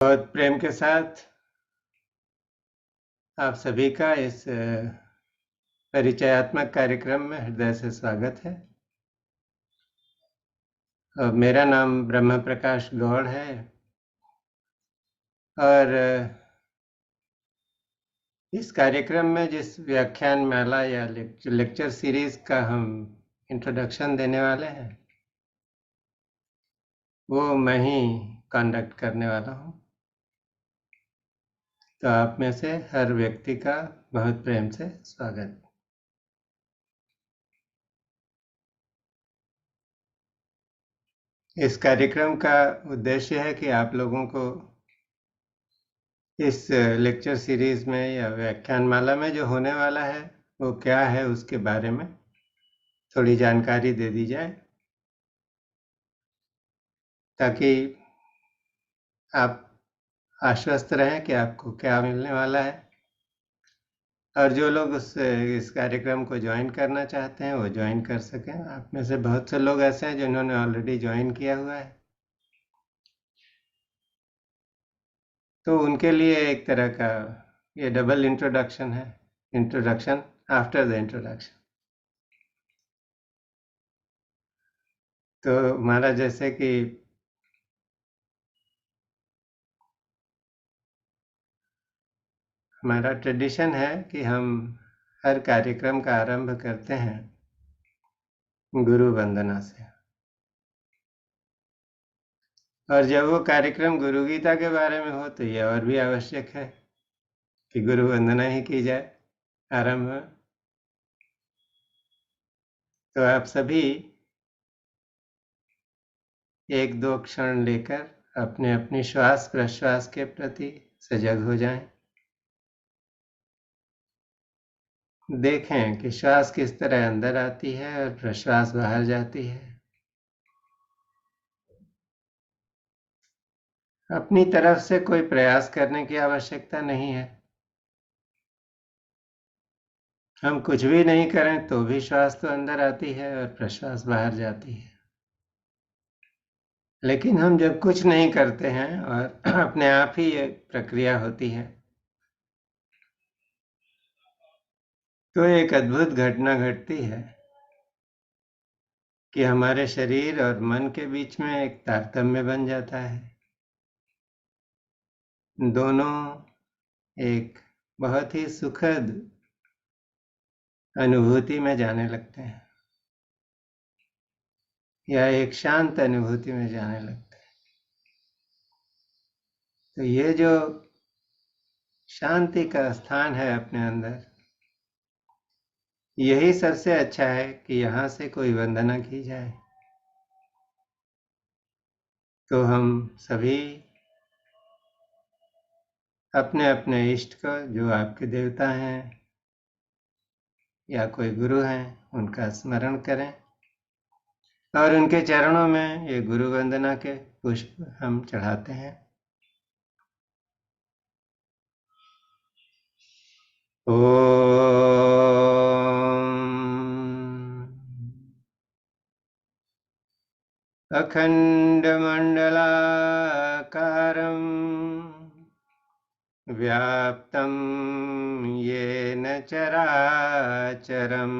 बहुत प्रेम के साथ आप सभी का इस परिचयात्मक कार्यक्रम में हृदय से स्वागत है। मेरा नाम ब्रह्म प्रकाश गौड़ है और इस कार्यक्रम में जिस व्याख्यान माला या लेक्चर सीरीज का हम इंट्रोडक्शन देने वाले हैं वो मैं ही कंडक्ट करने वाला हूँ। तो आप में से हर व्यक्ति का बहुत प्रेम से स्वागत। इस कार्यक्रम का उद्देश्य है कि आप लोगों को इस लेक्चर सीरीज में या व्याख्यानमाला में जो होने वाला है वो क्या है उसके बारे में थोड़ी जानकारी दे दी जाए, ताकि आप आश्वस्त रहें कि आपको क्या मिलने वाला है। और जो लोग इस कार्यक्रम को ज्वाइन करना चाहते हैं वो ज्वाइन कर सकें। आप में से बहुत से लोग ऐसे हैं जिन्होंने ऑलरेडी ज्वाइन किया हुआ है, तो उनके लिए एक तरह का ये डबल इंट्रोडक्शन है, इंट्रोडक्शन आफ्टर द इंट्रोडक्शन। तो हमारा जैसे कि हमारा ट्रेडिशन है कि हम हर कार्यक्रम का आरंभ करते हैं गुरु वंदना से, और जब वो कार्यक्रम गुरु गीता के बारे में हो तो ये और भी आवश्यक है कि गुरु वंदना ही की जाए आरंभ में। तो आप सभी एक दो क्षण लेकर अपने अपनी श्वास प्रश्वास के प्रति सजग हो जाएं। देखें कि श्वास किस तरह अंदर आती है और प्रश्वास बाहर जाती है। अपनी तरफ से कोई प्रयास करने की आवश्यकता नहीं है। हम कुछ भी नहीं करें तो भी श्वास तो अंदर आती है और प्रश्वास बाहर जाती है। लेकिन हम जब कुछ नहीं करते हैं और अपने आप ही ये प्रक्रिया होती है तो एक अद्भुत घटना घटती है कि हमारे शरीर और मन के बीच में एक तारतम्य बन जाता है। दोनों एक बहुत ही सुखद अनुभूति में जाने लगते हैं या एक शांत अनुभूति में जाने लगते हैं। तो ये जो शांति का स्थान है अपने अंदर, यही सबसे अच्छा है कि यहाँ से कोई वंदना की जाए। तो हम सभी अपने अपने इष्ट को, जो आपके देवता हैं या कोई गुरु हैं, उनका स्मरण करें और उनके चरणों में ये गुरु वंदना के पुष्प हम चढ़ाते हैं। अखण्डमण्डलाकारं व्याप्तं येन चराचरम्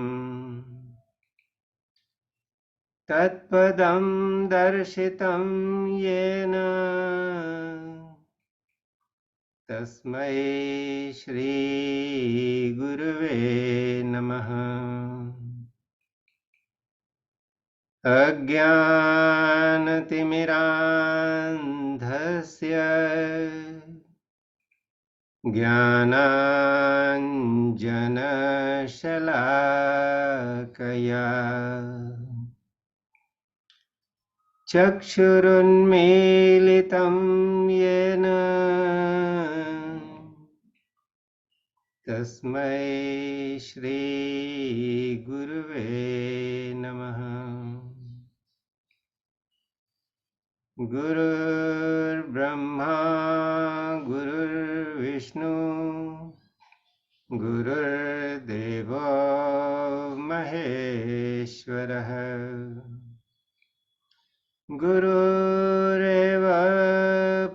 तत्पदं दर्शितं येन तस्मै श्रीगुरुवे नमः। अज्ञानतिमिरान्धस्य ज्ञानाञ्जनशलाकया चक्षुरुन्मीलितं येन तस्मै श्रीगुरुवे नमः। गुरुर्ब्रह्मा गुरुर्विष्णु गुरुर्देवो महेश्वरः गुरुरेव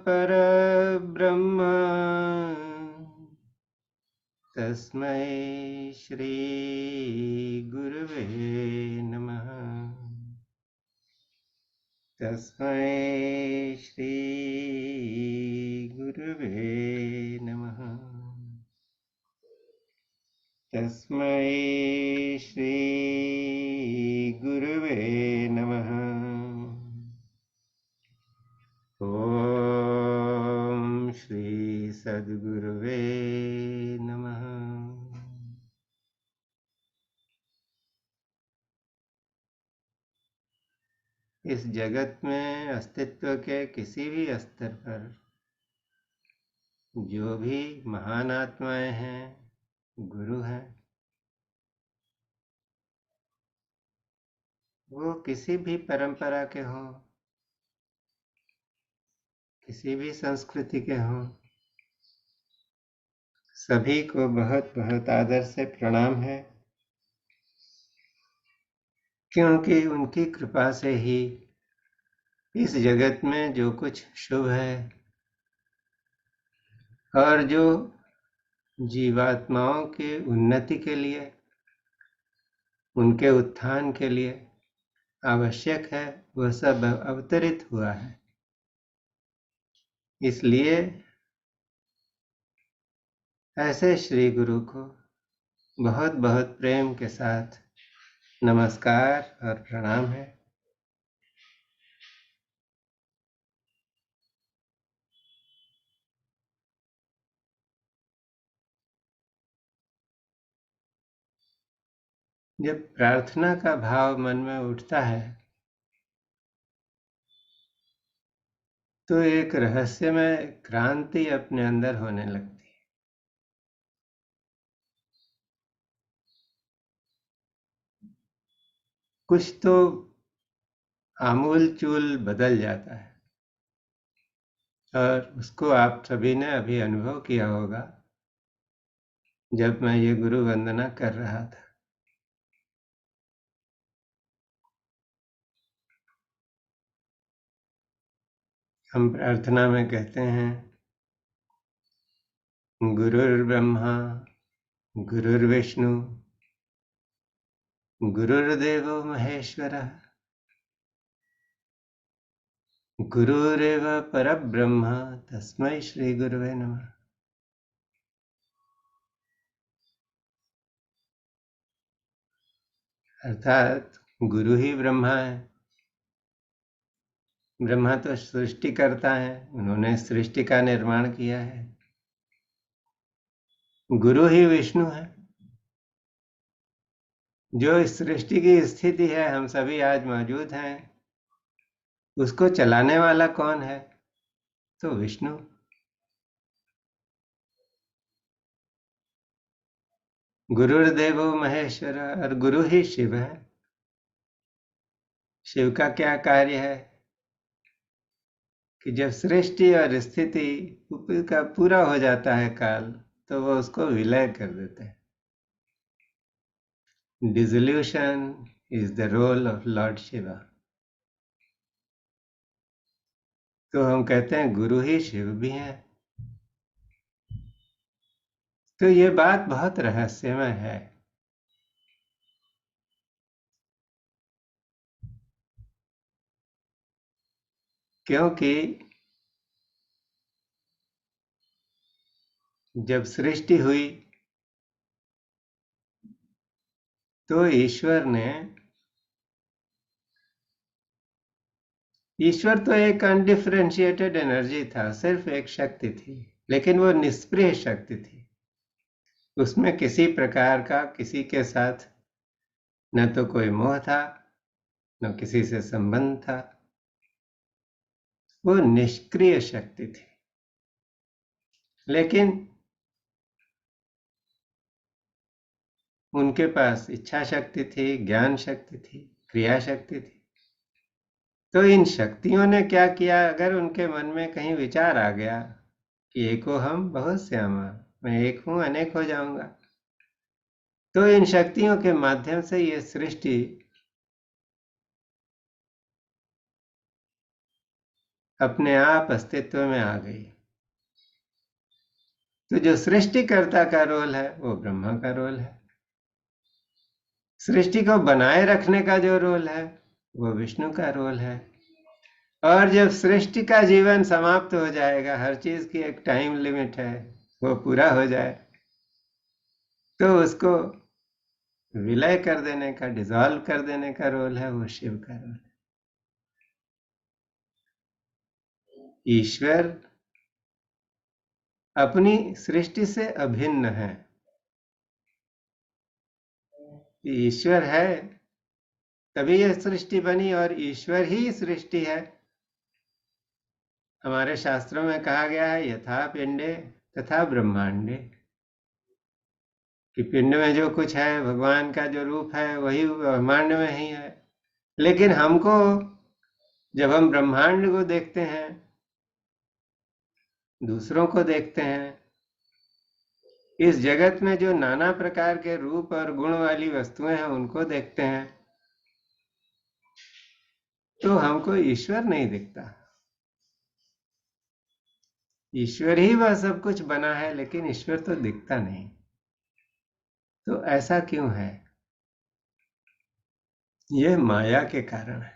परब्रह्म तस्मै श्री गुरुवे नमः। तस्मै श्री गुरुवे नमः। तस्मै श्री गुरुवे नमः। ॐ श्री सद्गुरुवे नमः। इस जगत में अस्तित्व के किसी भी स्तर पर जो भी महान आत्माएं हैं, गुरु हैं, वो किसी भी परंपरा के हों, किसी भी संस्कृति के हों, सभी को बहुत बहुत आदर से प्रणाम है, क्योंकि उनकी कृपा से ही इस जगत में जो कुछ शुभ है और जो जीवात्माओं के उन्नति के लिए, उनके उत्थान के लिए आवश्यक है, वह सब अवतरित हुआ है। इसलिए ऐसे श्री गुरु को बहुत बहुत प्रेम के साथ नमस्कार और प्रणाम है। जब प्रार्थना का भाव मन में उठता है तो एक रहस्यमय क्रांति अपने अंदर होने लगती है। कुछ तो आमूल चूल बदल जाता है और उसको आप सभी ने अभी अनुभव किया होगा जब मैं ये गुरु वंदना कर रहा था। हम प्रार्थना में कहते हैं, गुरुर्ब्रह्मा गुरुर्विष्णु गुरुर्देवो महेश्वरः गुरुरेव परब्रह्म तस्मै श्री गुरुवे नमः। अर्थात गुरु ही ब्रह्मा है। ब्रह्मा तो सृष्टि करता है, उन्होंने सृष्टि का निर्माण किया है। गुरु ही विष्णु है, जो इस सृष्टि की स्थिति है, हम सभी आज मौजूद हैं, उसको चलाने वाला कौन है? तो विष्णु। गुरुर्देवो महेश्वर, और गुरु ही शिव है। शिव का क्या कार्य है कि जब सृष्टि और स्थिति का पूरा हो जाता है काल, तो वो उसको विलय कर देते हैं। Dissolution is the role of lord Shiva. तो हम कहते हैं गुरु ही शिव भी हैं। तो ये बात बहुत रहस्यमय है। क्योंकि जब सृष्टि हुई तो ईश्वर तो एक अनडिफरेंशिएटेड एनर्जी था, सिर्फ एक शक्ति थी, लेकिन वो निष्क्रिय शक्ति थी। उसमें किसी प्रकार का किसी के साथ न तो कोई मोह था, न किसी से संबंध था। वो निष्क्रिय शक्ति थी। लेकिन उनके पास इच्छा शक्ति थी, ज्ञान शक्ति थी, क्रिया शक्ति थी। तो इन शक्तियों ने क्या किया? अगर उनके मन में कहीं विचार आ गया कि एको हम बहुत श्यामा, मैं एक हूं अनेक हो जाऊंगा, तो इन शक्तियों के माध्यम से ये सृष्टि अपने आप अस्तित्व में आ गई। तो जो सृष्टिकर्ता का रोल है वो ब्रह्मा का रोल है, सृष्टि को बनाए रखने का जो रोल है वो विष्णु का रोल है। और जब सृष्टि का जीवन समाप्त हो जाएगा, हर चीज की एक टाइम लिमिट है, वो पूरा हो जाए तो उसको विलय कर देने का, डिसॉल्व कर देने का रोल है वो शिव का रोल है। ईश्वर अपनी सृष्टि से अभिन्न है। ईश्वर है तभी यह सृष्टि बनी, और ईश्वर ही सृष्टि है। हमारे शास्त्रों में कहा गया है यथा पिंडे तथा ब्रह्मांडे, कि पिंड में जो कुछ है, भगवान का जो रूप है वही ब्रह्मांड में ही है। लेकिन हमको, जब हम ब्रह्मांड को देखते हैं, दूसरों को देखते हैं, इस जगत में जो नाना प्रकार के रूप और गुण वाली वस्तुएं हैं उनको देखते हैं, तो हमको ईश्वर नहीं दिखता। ईश्वर ही वह सब कुछ बना है, लेकिन ईश्वर तो दिखता नहीं। तो ऐसा क्यों है? यह माया के कारण है।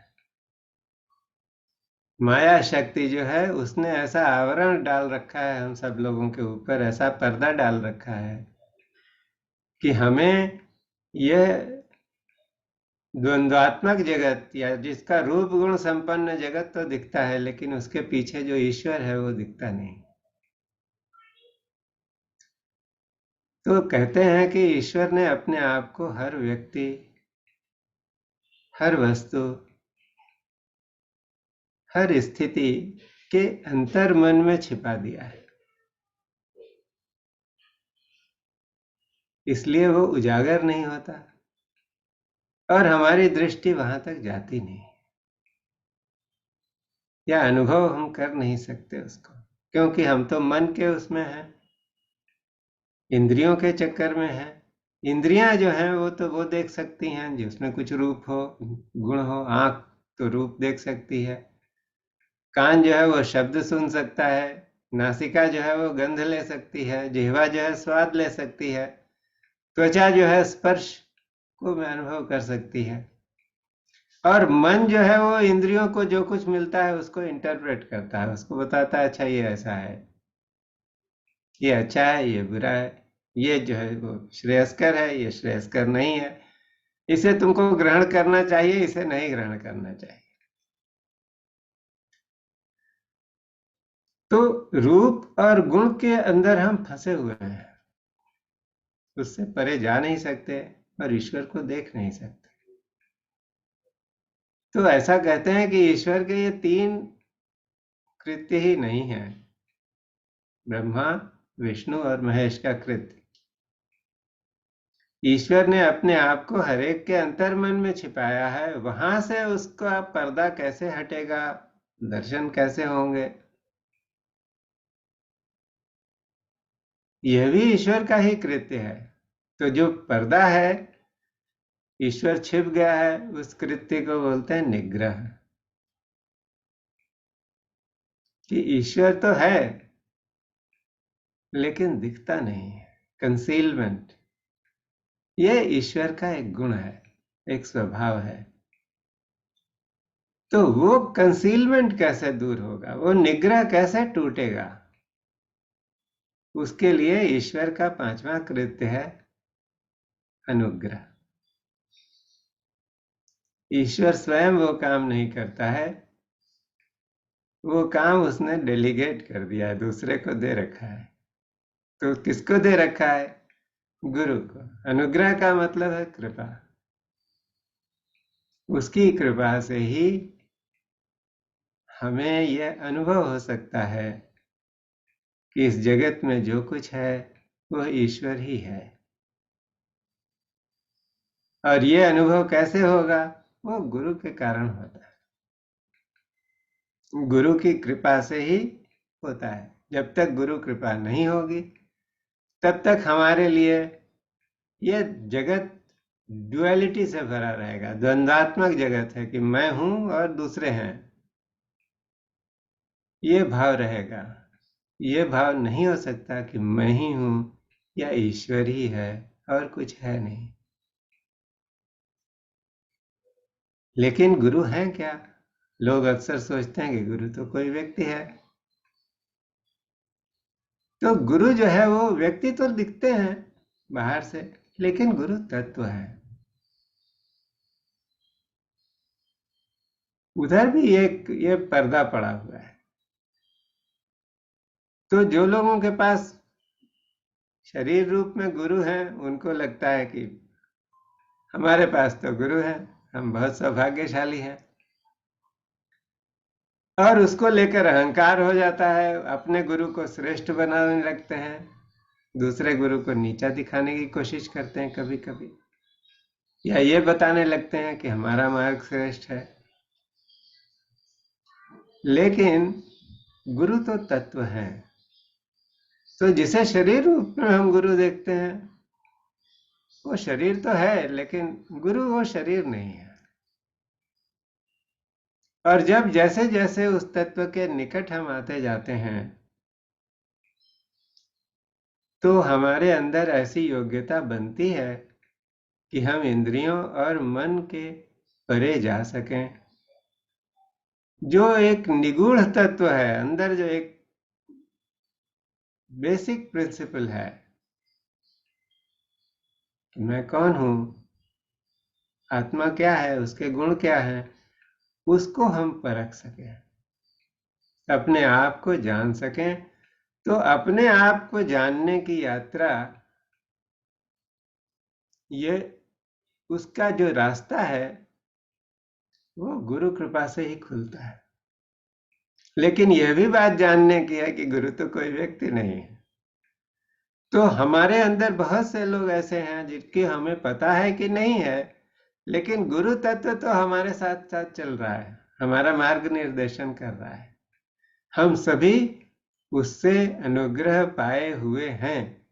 माया शक्ति जो है उसने ऐसा आवरण डाल रखा है हम सब लोगों के ऊपर, ऐसा पर्दा डाल रखा है कि हमें यह द्वंद्वात्मक जगत, या जिसका रूप गुण संपन्न जगत तो दिखता है, लेकिन उसके पीछे जो ईश्वर है वो दिखता नहीं। तो कहते हैं कि ईश्वर ने अपने आप को हर व्यक्ति, हर वस्तु, हर स्थिति के अंतर्मन में छिपा दिया है, इसलिए वो उजागर नहीं होता और हमारी दृष्टि वहां तक जाती नहीं, या अनुभव हम कर नहीं सकते उसको, क्योंकि हम तो मन के उसमें हैं, इंद्रियों के चक्कर में हैं। इंद्रियां जो हैं वो तो वो देख सकती हैं जिसमें कुछ रूप हो, गुण हो। आंख तो रूप देख सकती है, कान जो है वो शब्द सुन सकता है, नासिका जो है वो गंध ले सकती है, जिह्वा जो है स्वाद ले सकती है, त्वचा जो है स्पर्श को अनुभव कर सकती है, और मन जो है वो इंद्रियों को जो कुछ मिलता है उसको इंटरप्रेट करता है, उसको बताता है अच्छा ये ऐसा है, ये अच्छा है, ये बुरा है, ये जो है वो श्रेयस्कर है, ये श्रेयस्कर नहीं है, इसे तुमको ग्रहण करना चाहिए, इसे नहीं ग्रहण करना चाहिए। तो रूप और गुण के अंदर हम फंसे हुए हैं, उससे परे जा नहीं सकते और ईश्वर को देख नहीं सकते। तो ऐसा कहते हैं कि ईश्वर के ये तीन कृत्य ही नहीं है, ब्रह्मा, विष्णु और महेश का कृत्य। ईश्वर ने अपने आप को हरेक के अंतर्मन में छिपाया है, वहां से उसका पर्दा कैसे हटेगा, दर्शन कैसे होंगे, यह भी ईश्वर का ही कृत्य है। तो जो पर्दा है, ईश्वर छिप गया है, उस कृत्य को बोलते हैं निग्रह। कि ईश्वर तो है लेकिन दिखता नहीं है, कंसीलमेंट। यह ईश्वर का एक गुण है, एक स्वभाव है। तो वो कंसीलमेंट कैसे दूर होगा, वो निग्रह कैसे टूटेगा? उसके लिए ईश्वर का पांचवा कृत्य है अनुग्रह। ईश्वर स्वयं वो काम नहीं करता है, वो काम उसने डेलीगेट कर दिया है, दूसरे को दे रखा है। तो किसको दे रखा है? गुरु को। अनुग्रह का मतलब है कृपा। उसकी कृपा से ही हमें यह अनुभव हो सकता है कि इस जगत में जो कुछ है वह ईश्वर ही है। और यह अनुभव कैसे होगा? वो गुरु के कारण होता है, गुरु की कृपा से ही होता है। जब तक गुरु कृपा नहीं होगी तब तक हमारे लिए यह जगत ड्युअलिटी से भरा रहेगा, द्वंद्वात्मक जगत है कि मैं हूं और दूसरे हैं, ये भाव रहेगा। ये भाव नहीं हो सकता कि मैं ही हूं या ईश्वर ही है और कुछ है नहीं। लेकिन गुरु हैं क्या? लोग अक्सर सोचते हैं कि गुरु तो कोई व्यक्ति है। तो गुरु जो है वो व्यक्ति तो दिखते हैं बाहर से, लेकिन गुरु तत्व है। उधर भी एक ये पर्दा पड़ा हुआ है। तो जो लोगों के पास शरीर रूप में गुरु हैं, उनको लगता है कि हमारे पास तो गुरु है, हम बहुत सौभाग्यशाली हैं, और उसको लेकर अहंकार हो जाता है। अपने गुरु को श्रेष्ठ बनाने लगते हैं, दूसरे गुरु को नीचा दिखाने की कोशिश करते हैं कभी कभी, या ये बताने लगते हैं कि हमारा मार्ग श्रेष्ठ है। लेकिन गुरु तो तत्व है। तो जिसे शरीर रूप में हम गुरु देखते हैं, वो शरीर तो है, लेकिन गुरु वो शरीर नहीं है। और जब जैसे जैसे उस तत्व के निकट हम आते जाते हैं, तो हमारे अंदर ऐसी योग्यता बनती है कि हम इंद्रियों और मन के परे जा सकें। जो एक निगूढ़ तत्व है अंदर, जो एक बेसिक प्रिंसिपल है कि मैं कौन हूं, आत्मा क्या है, उसके गुण क्या है, उसको हम परख सकें, अपने आप को जान सकें। तो अपने आप को जानने की यात्रा, ये उसका जो रास्ता है वो गुरु कृपा से ही खुलता है। लेकिन यह भी बात जानने की है कि गुरु तो कोई व्यक्ति नहीं है। तो हमारे अंदर बहुत से लोग ऐसे हैं जिनकी हमें पता है कि नहीं है, लेकिन गुरु तत्व तो हमारे साथ साथ चल रहा है, हमारा मार्ग निर्देशन कर रहा है। हम सभी उससे अनुग्रह पाए हुए हैं।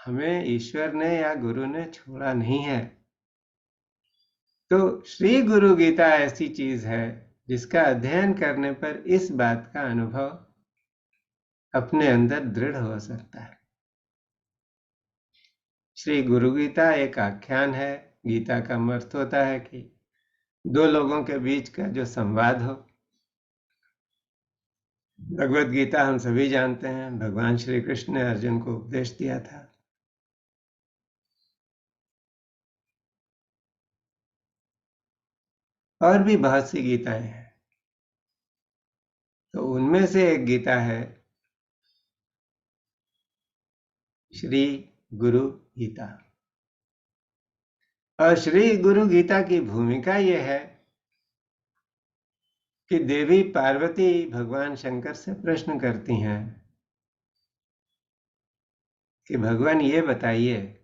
हमें ईश्वर ने या गुरु ने छोड़ा नहीं है। तो श्री गुरु गीता ऐसी चीज है जिसका अध्ययन करने पर इस बात का अनुभव अपने अंदर दृढ़ हो सकता है। श्री गुरु गीता एक आख्यान है। गीता का अर्थ होता है कि दो लोगों के बीच का जो संवाद हो। भगवत गीता हम सभी जानते हैं, भगवान श्री कृष्ण ने अर्जुन को उपदेश दिया था। और भी बहुत सी गीताएं हैं। तो उनमें से एक गीता है श्री गुरु गीता। और श्री गुरु गीता की भूमिका यह है कि देवी पार्वती भगवान शंकर से प्रश्न करती हैं कि भगवान ये बताइए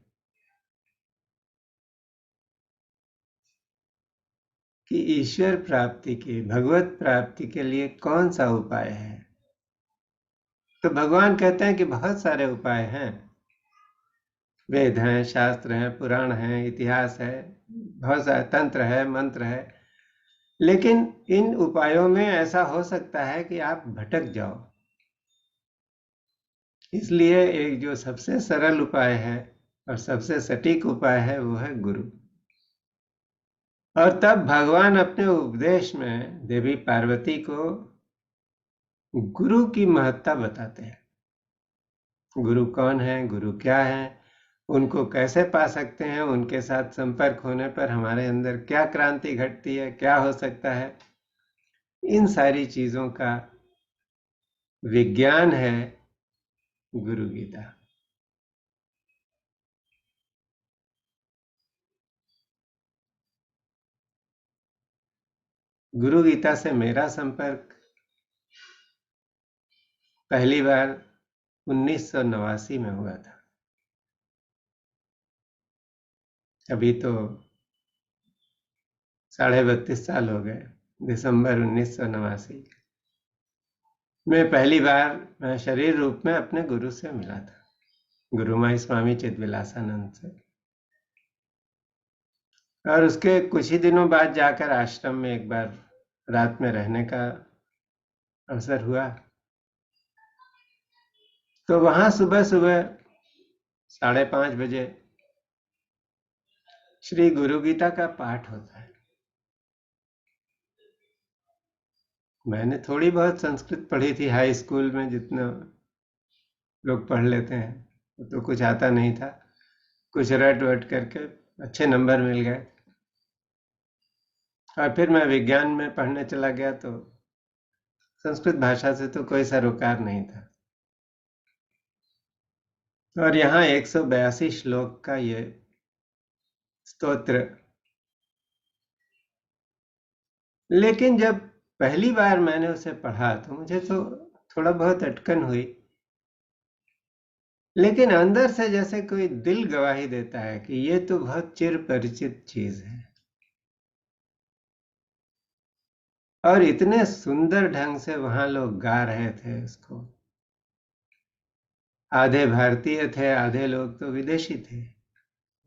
कि ईश्वर प्राप्ति के, भगवत प्राप्ति के लिए कौन सा उपाय है। तो भगवान कहते हैं कि बहुत सारे उपाय हैं, वेद हैं, शास्त्र हैं, पुराण हैं, इतिहास है, बहुत सारे तंत्र है, मंत्र है। लेकिन इन उपायों में ऐसा हो सकता है कि आप भटक जाओ। इसलिए एक जो सबसे सरल उपाय है और सबसे सटीक उपाय है वो है गुरु। और तब भगवान अपने उपदेश में देवी पार्वती को गुरु की महत्ता बताते हैं। गुरु कौन है, गुरु क्या है, उनको कैसे पा सकते हैं, उनके साथ संपर्क होने पर हमारे अंदर क्या क्रांति घटती है, क्या हो सकता है। इन सारी चीजों का विज्ञान है गुरु गीता। गुरु गीता से मेरा संपर्क पहली बार 1989 में हुआ था। अभी तो 32.5 साल हो गए। दिसंबर 1989 में पहली बार मैं शरीर रूप में अपने गुरु से मिला था, गुरुमाई स्वामी चिदविलासानंद से। और उसके कुछ ही दिनों बाद जाकर आश्रम में एक बार रात में रहने का अवसर हुआ। तो वहां सुबह सुबह 5:30 बजे श्री गुरु गीता का पाठ होता है। मैंने थोड़ी बहुत संस्कृत पढ़ी थी हाई स्कूल में, जितना लोग पढ़ लेते हैं, तो कुछ आता नहीं था। कुछ रट वट करके अच्छे नंबर मिल गए, और फिर मैं विज्ञान में पढ़ने चला गया, तो संस्कृत भाषा से तो कोई सरोकार नहीं था। और यहाँ 182 श्लोक का ये स्तोत्र, लेकिन जब पहली बार मैंने उसे पढ़ा तो मुझे तो थोड़ा बहुत अटकन हुई, लेकिन अंदर से जैसे कोई दिल गवाही देता है कि ये तो बहुत चिर परिचित चीज है। और इतने सुंदर ढंग से वहां लोग गा रहे थे उसको। आधे भारतीय थे, आधे लोग तो विदेशी थे।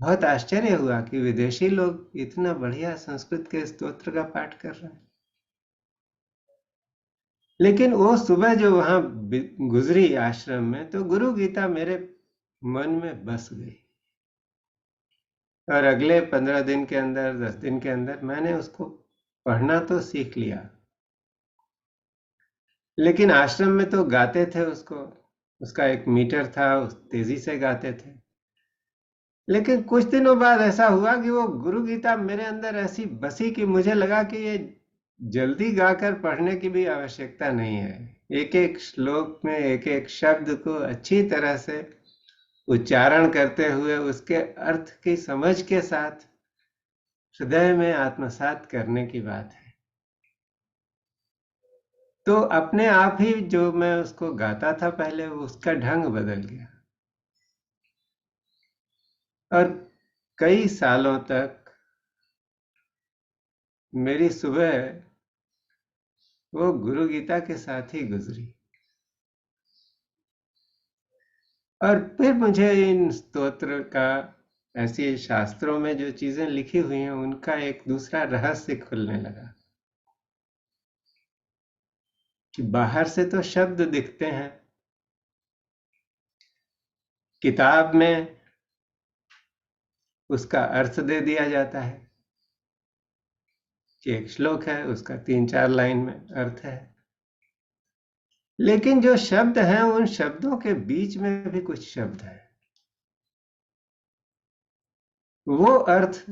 बहुत आश्चर्य हुआ कि विदेशी लोग इतना बढ़िया संस्कृत के स्तोत्र का पाठ कर रहे हैं। लेकिन वो सुबह जो वहां गुजरी आश्रम में, तो गुरु गीता मेरे मन में बस गई। और अगले 15 दिन के अंदर, 10 दिन के अंदर मैंने उसको पढ़ना तो सीख लिया। लेकिन आश्रम में तो गाते थे उसको, उसका एक मीटर था, उस तेजी से गाते थे। लेकिन कुछ दिनों बाद ऐसा हुआ कि वो गुरु गीता मेरे अंदर ऐसी बसी कि मुझे लगा कि ये जल्दी गाकर पढ़ने की भी आवश्यकता नहीं है। एक एक श्लोक में एक एक शब्द को अच्छी तरह से उच्चारण करते हुए उसके अर्थ की समझ के साथ हृदय में आत्मसात करने की बात है। तो अपने आप ही जो मैं उसको गाता था पहले, उसका ढंग बदल गया। और कई सालों तक मेरी सुबह वो गुरु गीता के साथ ही गुजरी। और फिर मुझे इन स्तोत्र का, ऐसे शास्त्रों में जो चीजें लिखी हुई हैं, उनका एक दूसरा रहस्य खुलने लगा कि बाहर से तो शब्द दिखते हैं, किताब में उसका अर्थ दे दिया जाता है कि एक श्लोक है, उसका 3-4 लाइन में अर्थ है। लेकिन जो शब्द हैं, उन शब्दों के बीच में भी कुछ शब्द हैं। वो अर्थ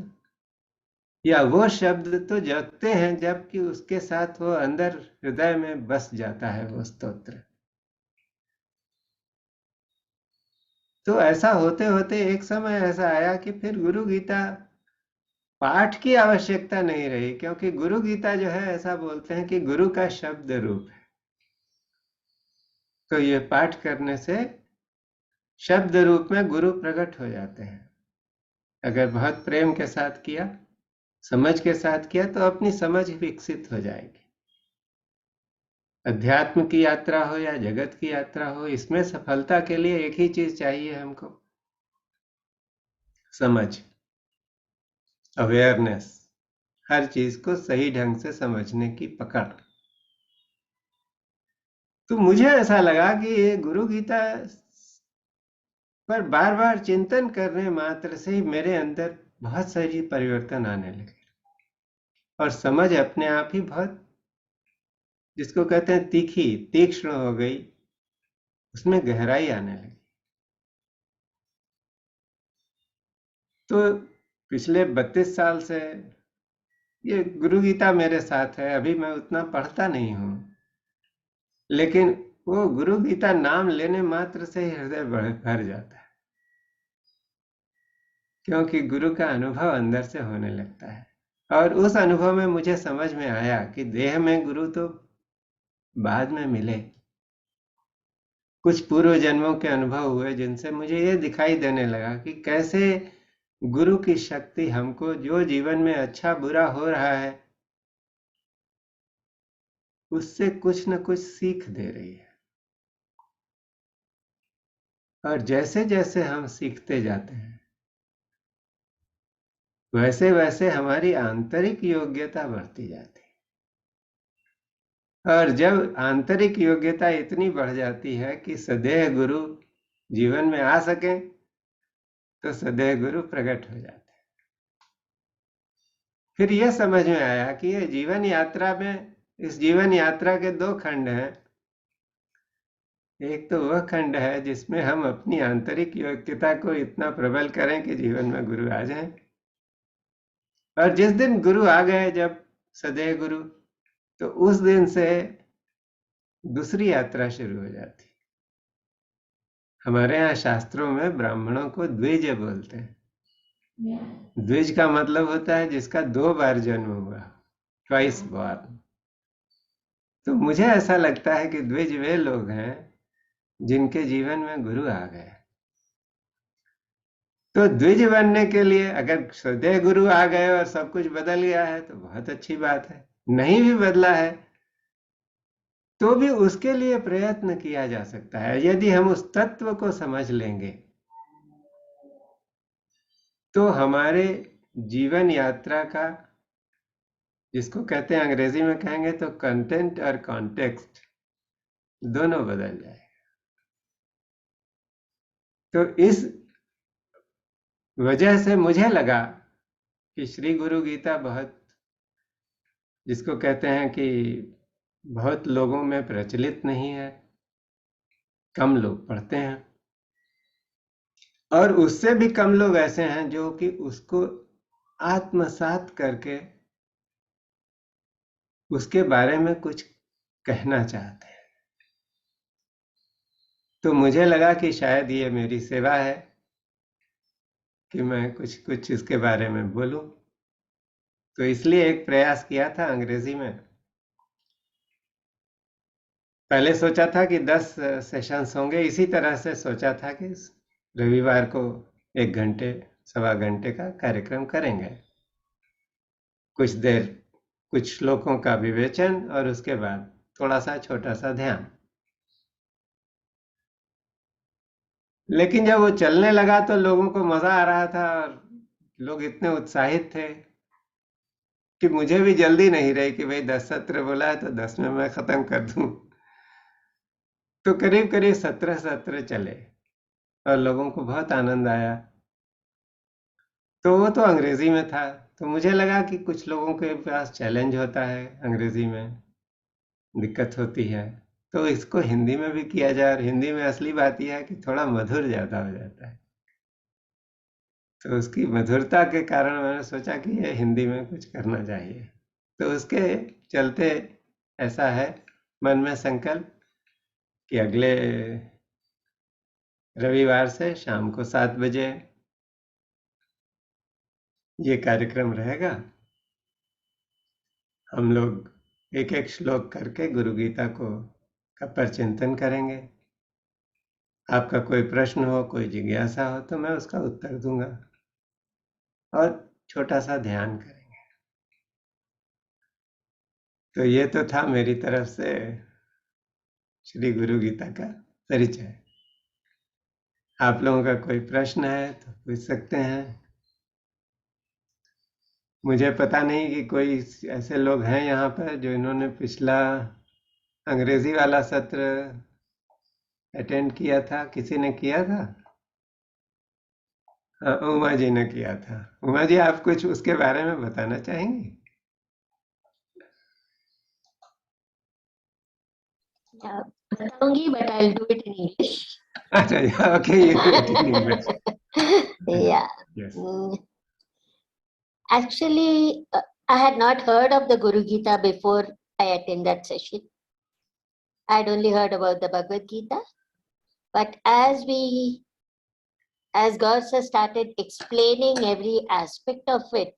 या वो शब्द तो जगते हैं जबकि उसके साथ वो अंदर हृदय में बस जाता है वो स्तोत्र। तो ऐसा होते होते एक समय ऐसा आया कि फिर गुरु गीता पाठ की आवश्यकता नहीं रही, क्योंकि गुरु गीता जो है, ऐसा बोलते हैं कि गुरु का शब्द रूप है। तो ये पाठ करने से शब्द रूप में गुरु प्रकट हो जाते हैं। अगर बहुत प्रेम के साथ किया, समझ के साथ किया, तो अपनी समझ विकसित हो जाएगी। अध्यात्म की यात्रा हो या जगत की यात्रा हो, इसमें सफलता के लिए एक ही चीज चाहिए हमको, समझ, अवेयरनेस, हर चीज को सही ढंग से समझने की पकड़। तो मुझे ऐसा लगा कि ये गुरु गीता पर बार बार चिंतन करने मात्र से ही मेरे अंदर बहुत सारी परिवर्तन आने लगे, और समझ अपने आप ही बहुत, जिसको कहते हैं तीखी, तीक्ष्ण हो गई, उसमें गहराई आने लगी। तो पिछले 32 साल से ये गुरु गीता मेरे साथ है। अभी मैं उतना पढ़ता नहीं हूं, लेकिन वो गुरु गीता नाम लेने मात्र से ही हृदय भर जाता है, क्योंकि गुरु का अनुभव अंदर से होने लगता है। और उस अनुभव में मुझे समझ में आया कि देह में गुरु तो बाद में मिले। कुछ पूर्व जन्मों के अनुभव हुए जिनसे मुझे ये दिखाई देने लगा कि कैसे गुरु की शक्ति हमको जो जीवन में अच्छा बुरा हो रहा है, उससे कुछ न कुछ सीख दे रही है। और जैसे जैसे हम सीखते जाते हैं, वैसे वैसे हमारी आंतरिक योग्यता बढ़ती जाती है। और जब आंतरिक योग्यता इतनी बढ़ जाती है कि सदेह गुरु जीवन में आ सके तो सदेह गुरु प्रकट हो जाते हैं। फिर यह समझ में आया कि ये जीवन यात्रा में, इस जीवन यात्रा के दो खंड हैं। एक तो वह खंड है जिसमें हम अपनी आंतरिक योग्यता को इतना प्रबल करें कि जीवन में गुरु आ जाएं, और जिस दिन गुरु आ गए, जब सदैव गुरु, तो उस दिन से दूसरी यात्रा शुरू हो जाती। हमारे यहाँ शास्त्रों में ब्राह्मणों को द्विज बोलते हैं। द्विज का मतलब होता है जिसका 2 बार जन्म हुआ, ट्वाइस बॉर्न। तो मुझे ऐसा लगता है कि द्विज वे लोग हैं जिनके जीवन में गुरु आ गए। तो द्विज बनने के लिए अगर सदैव गुरु आ गए और सब कुछ बदल गया है तो बहुत अच्छी बात है। नहीं भी बदला है तो भी उसके लिए प्रयत्न किया जा सकता है। यदि हम उस तत्व को समझ लेंगे तो हमारे जीवन यात्रा का, जिसको कहते हैं, अंग्रेजी में कहेंगे तो कंटेंट और कॉन्टेक्स्ट, दोनों बदल जाएगा। तो इस वजह से मुझे लगा कि श्री गुरु गीता बहुत, जिसको कहते हैं कि बहुत लोगों में प्रचलित नहीं है, कम लोग पढ़ते हैं, और उससे भी कम लोग ऐसे हैं जो कि उसको आत्मसात करके उसके बारे में कुछ कहना चाहते हैं। तो मुझे लगा कि शायद ये मेरी सेवा है कि मैं कुछ इसके बारे में बोलूं। तो इसलिए एक प्रयास किया था अंग्रेजी में। पहले सोचा था कि 10 सेशंस होंगे, इसी तरह से सोचा था कि रविवार को 1 घंटे, सवा घंटे का कार्यक्रम करेंगे। कुछ देर कुछ श्लोकों का विवेचन और उसके बाद थोड़ा सा छोटा सा ध्यान। लेकिन जब वो चलने लगा तो लोगों को मजा आ रहा था और लोग इतने उत्साहित थे कि मुझे भी जल्दी नहीं रही कि भाई 10 सत्र बोला है तो 10 में मैं खत्म कर दूं। तो करीब करीब 17 सत्र चले और लोगों को बहुत आनंद आया। तो वो तो अंग्रेजी में था, तो मुझे लगा कि कुछ लोगों के पास चैलेंज होता है, अंग्रेजी में दिक्कत होती है, तो इसको हिंदी में भी किया जाए। और हिंदी में असली बात यह है कि थोड़ा मधुर ज्यादा हो जाता है, तो उसकी मधुरता के कारण मैंने सोचा कि ये हिंदी में कुछ करना चाहिए। तो उसके चलते ऐसा है मन में संकल्प कि अगले रविवार से शाम को 7 बजे ये कार्यक्रम रहेगा। हम लोग एक एक श्लोक करके गुरु गीता का परचिंतन करेंगे। आपका कोई प्रश्न हो, कोई जिज्ञासा हो तो मैं उसका उत्तर दूंगा और छोटा सा ध्यान करेंगे। तो ये तो था मेरी तरफ से श्री गुरु गीता का परिचय। आप लोगों का कोई प्रश्न है तो पूछ सकते हैं। मुझे पता नहीं कि कोई ऐसे लोग हैं यहाँ पर जो इन्होंने पिछला अंग्रेजी वाला सत्र अटेंड किया था। किसी ने किया था? हाँ, उमा जी ने किया था। उमा जी, आप कुछ उसके बारे में बताना चाहेंगी? Yeah, बताऊंगी, but I'll do it in English. अच्छा, okay, you do it in English. Yeah. Yes. Actually, I had not heard of the Guru Gita before I attended that session. I had only heard about the Bhagavad Gita. But as God has started explaining every aspect of it,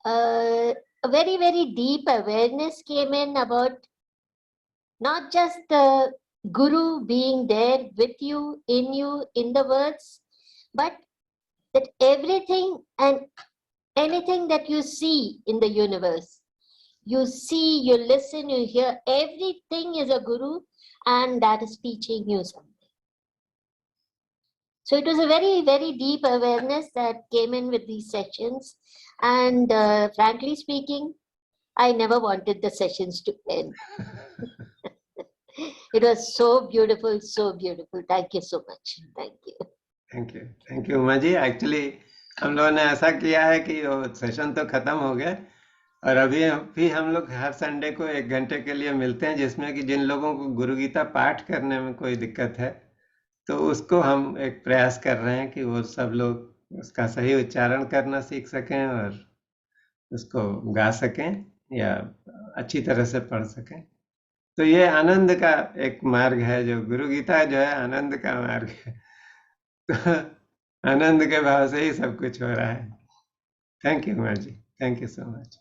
a very, very deep awareness came in about not just the Guru being there with you, in the words, but that everything and anything that you see in the universe, you see, you listen, you hear, everything is a Guru, and that is teaching you something. So it was a very, very deep awareness that came in with these sessions. And frankly speaking, I never wanted the sessions to end. It was so beautiful, so beautiful. Thank you so much. Thank you. Thank you Uma ji. Actually हम लोगों ने ऐसा किया है कि वो session तो खत्म हो गया और अभी भी हम लोग हर संडे को 1 घंटे के लिए मिलते हैं, जिसमें कि जिन लोगों को गुरु गीता पाठ करने में कोई दिक्कत है तो उसको हम एक प्रयास कर रहे हैं कि वो सब लोग उसका सही उच्चारण करना सीख सकें और उसको गा सकें या अच्छी तरह से पढ़ सकें। तो ये आनंद का एक मार्ग है, जो गुरु गीता जो है आनंद का मार्ग है। तो आनंद के भाव से ही सब कुछ हो रहा है। Thank you Kumar ji, thank you so much.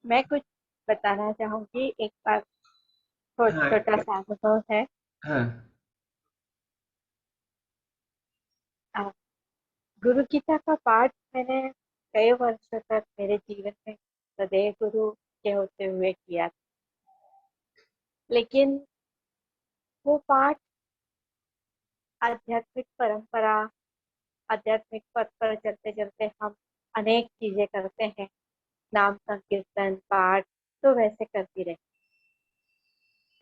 मैं कुछ बताना चाहूंगी। एक बार हाँ छोटा सा अनुभव है। हाँ गुरु गीता का पाठ मैंने कई वर्षों तक मेरे जीवन में सदैव गुरु के होते हुए किया, लेकिन वो पाठ आध्यात्मिक परंपरा, आध्यात्मिक पथ पर चलते चलते हम अनेक चीजें करते हैं, नाम संकीर्तन पाठ तो वैसे करती रहे।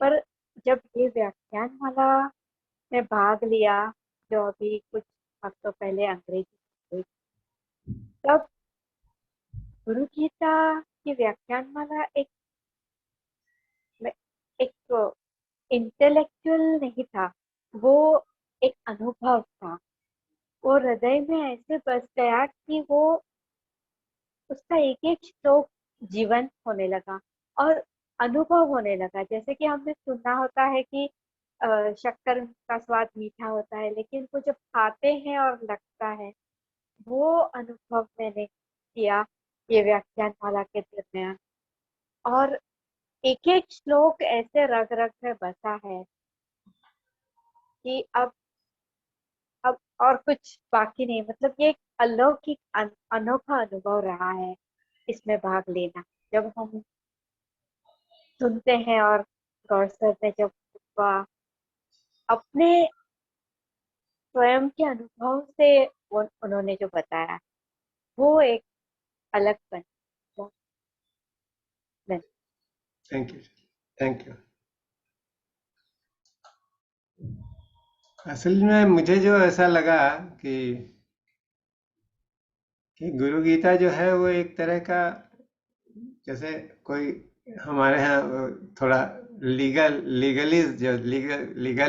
पर जब ये व्याख्यान माला में भाग लिया, जो अभी कुछ हफ्तों पहले अंग्रेजी में हुई, तब गुरु गीता की व्याख्यान माला एक इंटेलेक्चुअल नहीं था, वो एक अनुभव था। वो हृदय में ऐसे बस गया कि वो उसका एक एक श्लोक जीवंत होने लगा और अनुभव होने लगा। जैसे कि हमने सुना होता है कि शक्कर का स्वाद मीठा होता है, लेकिन वो जब खाते हैं और लगता है, वो अनुभव मैंने किया ये व्याख्यान माला के दरमियान। और एक एक श्लोक ऐसे रग रग में बसा है कि अब और कुछ बाकी नहीं। मतलब ये एक अलौकिक अनोखा अनुभव रहा है इसमें भाग लेना। जब हम सुनते हैं और गौर सर ने जब अपने स्वयं के अनुभव से उन्होंने जो बताया, वो एक अलग बन। Thank you, thank you. असल में मुझे जो ऐसा लगा कि गुरु गीता जो है वो एक तरह का, जैसे कोई हमारे यहाँ थोड़ा लीगल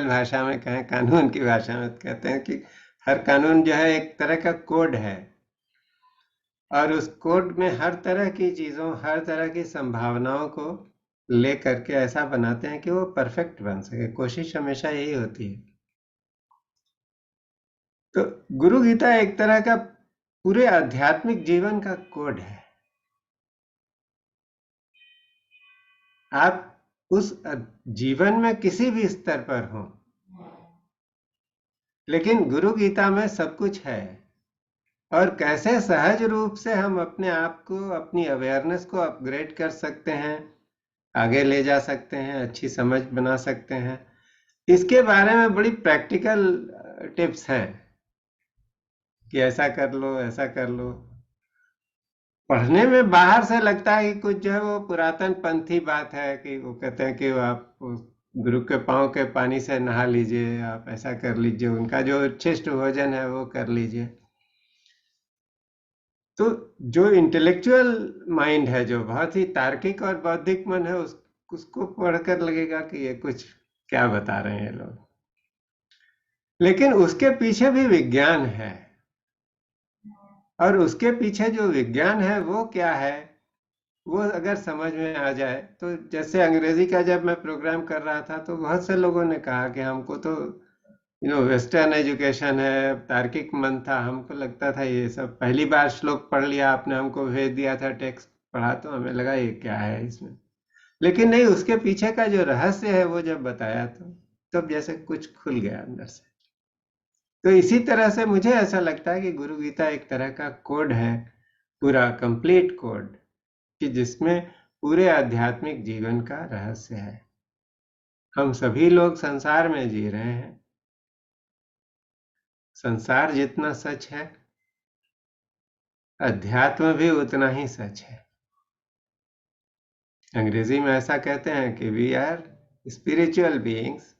भाषा में कहें, कानून की भाषा में कहते हैं कि हर कानून जो है एक तरह का कोड है और उस कोड में हर तरह की चीज़ों, हर तरह की संभावनाओं को ले करके ऐसा बनाते हैं कि वो परफेक्ट बन सके। कोशिश हमेशा यही होती है। तो गुरु गीता एक तरह का पूरे आध्यात्मिक जीवन का कोड है। आप उस जीवन में किसी भी स्तर पर हो, लेकिन गुरु गीता में सब कुछ है और कैसे सहज रूप से हम अपने आप को, अपनी अवेयरनेस को अपग्रेड कर सकते हैं, आगे ले जा सकते हैं, अच्छी समझ बना सकते हैं, इसके बारे में बड़ी प्रैक्टिकल टिप्स हैं कि ऐसा कर लो, ऐसा कर लो। पढ़ने में बाहर से लगता है कि कुछ जो है वो पुरातन पंथी बात है, कि वो कहते हैं कि आप गुरु के पांव के पानी से नहा लीजिए, आप ऐसा कर लीजिए, उनका जो उच्छिष्ट भोजन है वो कर लीजिए। तो जो इंटेलेक्चुअल माइंड है, जो बहुत ही तार्किक और बौद्धिक मन है, उसको पढ़कर लगेगा कि ये कुछ क्या बता रहे हैं लोग, लेकिन उसके पीछे भी विज्ञान है। और उसके पीछे जो विज्ञान है वो क्या है, वो अगर समझ में आ जाए तो, जैसे अंग्रेजी का जब मैं प्रोग्राम कर रहा था तो बहुत से लोगों ने कहा कि हमको तो वेस्टर्न एजुकेशन है, तार्किक मन था, हमको लगता था ये सब, पहली बार श्लोक पढ़ लिया आपने, हमको भेज दिया था टेक्स्ट पढ़ा तो हमें लगा ये क्या है इसमें, लेकिन नहीं, उसके पीछे का जो रहस्य है वो जब बताया तो तब जैसे कुछ खुल गया अंदर से। तो इसी तरह से मुझे ऐसा लगता है कि गुरु गीता एक तरह का कोड है, पूरा कंप्लीट कोड, कि जिसमें पूरे आध्यात्मिक जीवन का रहस्य है। हम सभी लोग संसार में जी रहे हैं, संसार जितना सच है, अध्यात्म भी उतना ही सच है। अंग्रेजी में ऐसा कहते हैं कि we are spiritual beings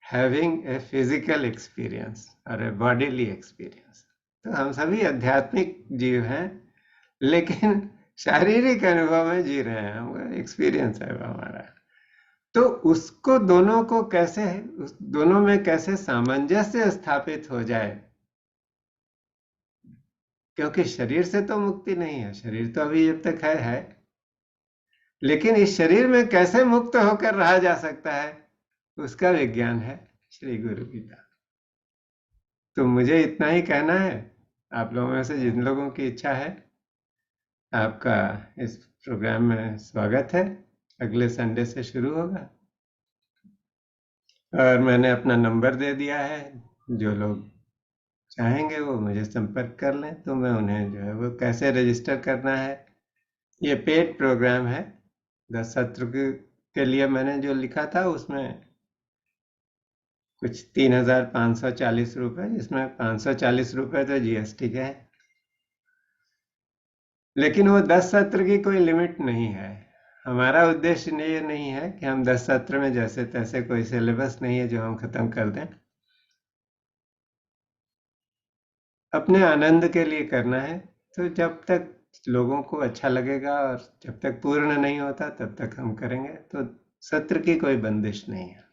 having a physical experience और ए बॉडीली एक्सपीरियंस। तो हम सभी आध्यात्मिक जीव हैं, लेकिन शारीरिक अनुभव में जी रहे हैं, हम एक्सपीरियंस है वो हमारा। तो उसको दोनों को कैसे, उस दोनों में कैसे सामंजस्य स्थापित हो जाए, क्योंकि शरीर से तो मुक्ति नहीं है, शरीर तो अभी जब तक है, लेकिन इस शरीर में कैसे मुक्त होकर रहा जा सकता है, उसका विज्ञान है श्री गुरु गीता। तो मुझे इतना ही कहना है। आप लोगों में से जिन लोगों की इच्छा है, आपका इस प्रोग्राम में स्वागत है। अगले संडे से शुरू होगा और मैंने अपना नंबर दे दिया है। जो लोग चाहेंगे वो मुझे संपर्क कर लें, तो मैं उन्हें जो है वो कैसे रजिस्टर करना है। ये पेड प्रोग्राम है। 10 सत्र के लिए मैंने जो लिखा था उसमें कुछ 3,540 रुपये, जिसमें 540 रुपये तो जीएसटी के हैं। लेकिन वो 10 सत्र की कोई लिमिट नहीं है। हमारा उद्देश्य ये नहीं है कि हम 10 सत्र में जैसे तैसे, कोई सिलेबस नहीं है जो हम खत्म कर दें। अपने आनंद के लिए करना है। तो जब तक लोगों को अच्छा लगेगा और जब तक पूर्ण नहीं होता तब तक हम करेंगे। तो सत्र की कोई बंदिश नहीं है।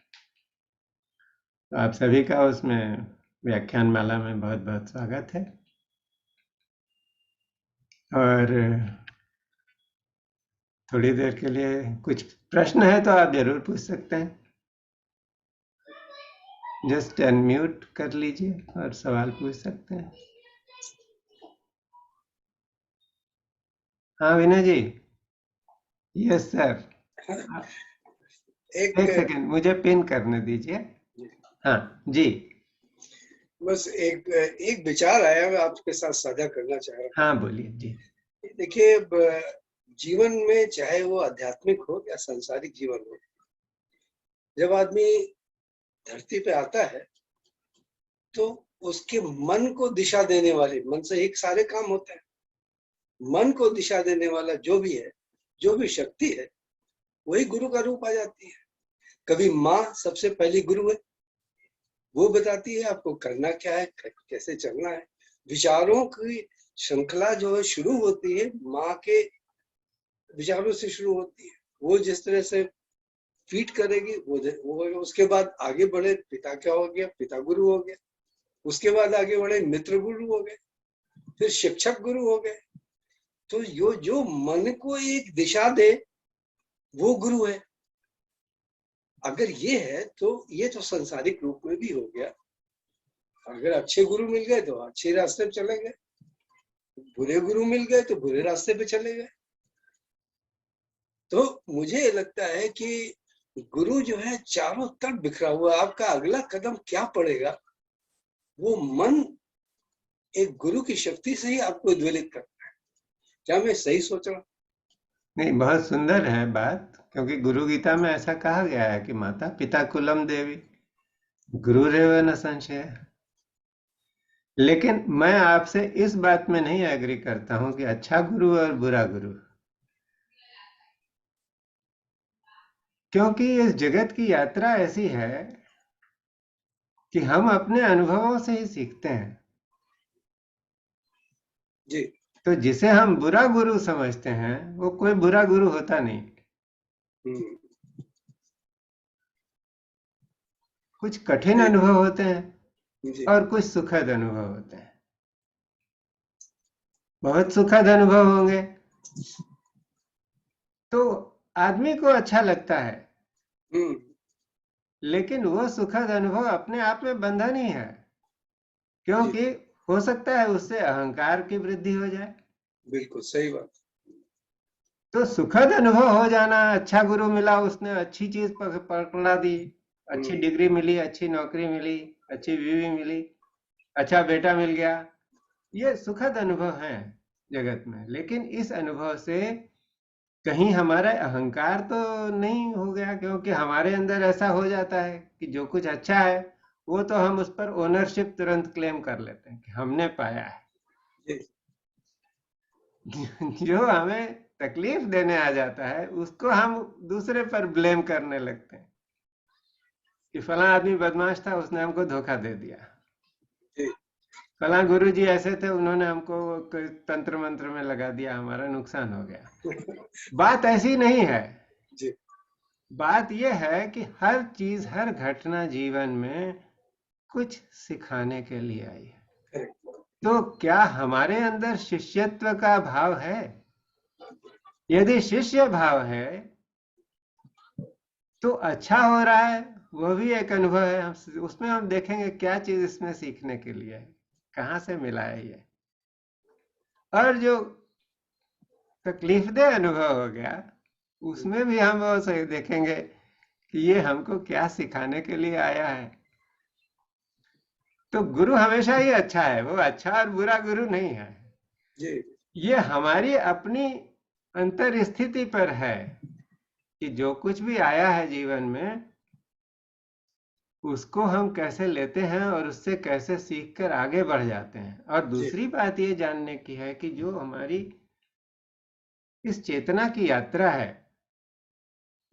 तो आप सभी का उसमें व्याख्यान माला में बहुत बहुत स्वागत है। और थोड़ी देर के लिए कुछ प्रश्न है तो आप जरूर पूछ सकते हैं। जस्ट अनम्यूट कर लीजिए और सवाल पूछ सकते हैं। हाँ विनय जी। Yes sir. एक सेकंड, मुझे पिन करने दीजिए। हाँ जी। बस एक विचार आया, मैं आपके साथ साझा करना चाह रहा हूँ। हाँ बोलिए जी। देखिए, जीवन में चाहे वो आध्यात्मिक हो या सांसारिक जीवन हो, जब आदमी धरती पे आता है तो उसके मन को दिशा देने वाले, मन से एक सारे काम होते हैं, मन को दिशा देने वाला जो भी है, जो भी शक्ति है, वही गुरु का रूप आ जाती है। कभी माँ सबसे पहली गुरु है, वो बताती है आपको करना क्या है, कैसे चलना है। विचारों की श्रृंखला जो है शुरू होती है माँ के विचारों से शुरू होती है। वो जिस तरह से फीड करेगी वो उसके बाद आगे बढ़े। पिता क्या हो गया, पिता गुरु हो गया। उसके बाद आगे बढ़े, मित्र गुरु हो गए, फिर शिक्षक गुरु हो गए। तो जो मन को एक दिशा दे वो गुरु है। अगर ये है तो ये तो संसारिक रूप में भी हो गया। अगर अच्छे गुरु मिल गए तो अच्छे रास्ते पे चले गए, बुरे गुरु मिल गए तो बुरे रास्ते पे चले गए। तो मुझे लगता है कि गुरु जो है चारों तरफ बिखरा हुआ। आपका अगला कदम क्या पड़ेगा, वो मन एक गुरु की शक्ति से ही आपको उद्वेलित करता है। क्या मैं सही सोच रहा हूँ? नहीं, बहुत सुंदर है बात, क्योंकि गुरु गीता में ऐसा कहा गया है कि माता पिता कुलम देवी गुरुरेव न संशय। लेकिन मैं आपसे इस बात में नहीं एग्री करता हूं कि अच्छा गुरु और बुरा गुरु, क्योंकि इस जगत की यात्रा ऐसी है कि हम अपने अनुभवों से ही सीखते हैं। जी। तो जिसे हम बुरा गुरु समझते हैं वो कोई बुरा गुरु होता नहीं। कुछ कठिन अनुभव होते हैं और कुछ सुखद अनुभव होते हैं। बहुत सुखद अनुभव होंगे तो आदमी को अच्छा लगता है, लेकिन वो सुखद अनुभव अपने आप में बंधन ही है, क्योंकि हो सकता है उससे अहंकार की वृद्धि हो जाए। बिल्कुल सही बात। तो सुखद अनुभव हो जाना, अच्छा गुरु मिला, उसने अच्छी चीज पकड़ा दी, अच्छी डिग्री मिली, अच्छी नौकरी मिली, अच्छी बीवी मिली, अच्छा बेटा मिल गया, ये सुखद अनुभव है जगत में। लेकिन इस अनुभव से कहीं हमारा अहंकार तो नहीं हो गया, क्योंकि हमारे अंदर ऐसा हो जाता है कि जो कुछ अच्छा है वो तो हम उस पर ओनरशिप तुरंत क्लेम कर लेते हैं कि हमने पाया है। जो हमें तकलीफ देने आ जाता है उसको हम दूसरे पर ब्लेम करने लगते हैं कि फला आदमी बदमाश था, उसने हमको धोखा दे दिया, फला गुरुजी ऐसे थे, उन्होंने हमको तंत्र मंत्र में लगा दिया, हमारा नुकसान हो गया। बात ऐसी नहीं है। बात यह है कि हर चीज, हर घटना जीवन में कुछ सिखाने के लिए आई है। तो क्या हमारे अंदर शिष्यत्व का भाव है? यदि शिष्य भाव है तो अच्छा हो रहा है, वह भी एक अनुभव है। उसमें हम देखेंगे क्या चीज इसमें सीखने के लिए है, कहाँ से मिला है ये। और जो तकलीफदेह अनुभव हो गया, उसमें भी हम वो सही देखेंगे कि ये हमको क्या सिखाने के लिए आया है। तो गुरु हमेशा ही अच्छा है, वो अच्छा और बुरा गुरु नहीं है। ये हमारी अपनी अंतर स्थिति पर है कि जो कुछ भी आया है जीवन में, उसको हम कैसे लेते हैं और उससे कैसे सीखकर आगे बढ़ जाते हैं। और दूसरी बात ये जानने की है कि जो हमारी इस चेतना की यात्रा है,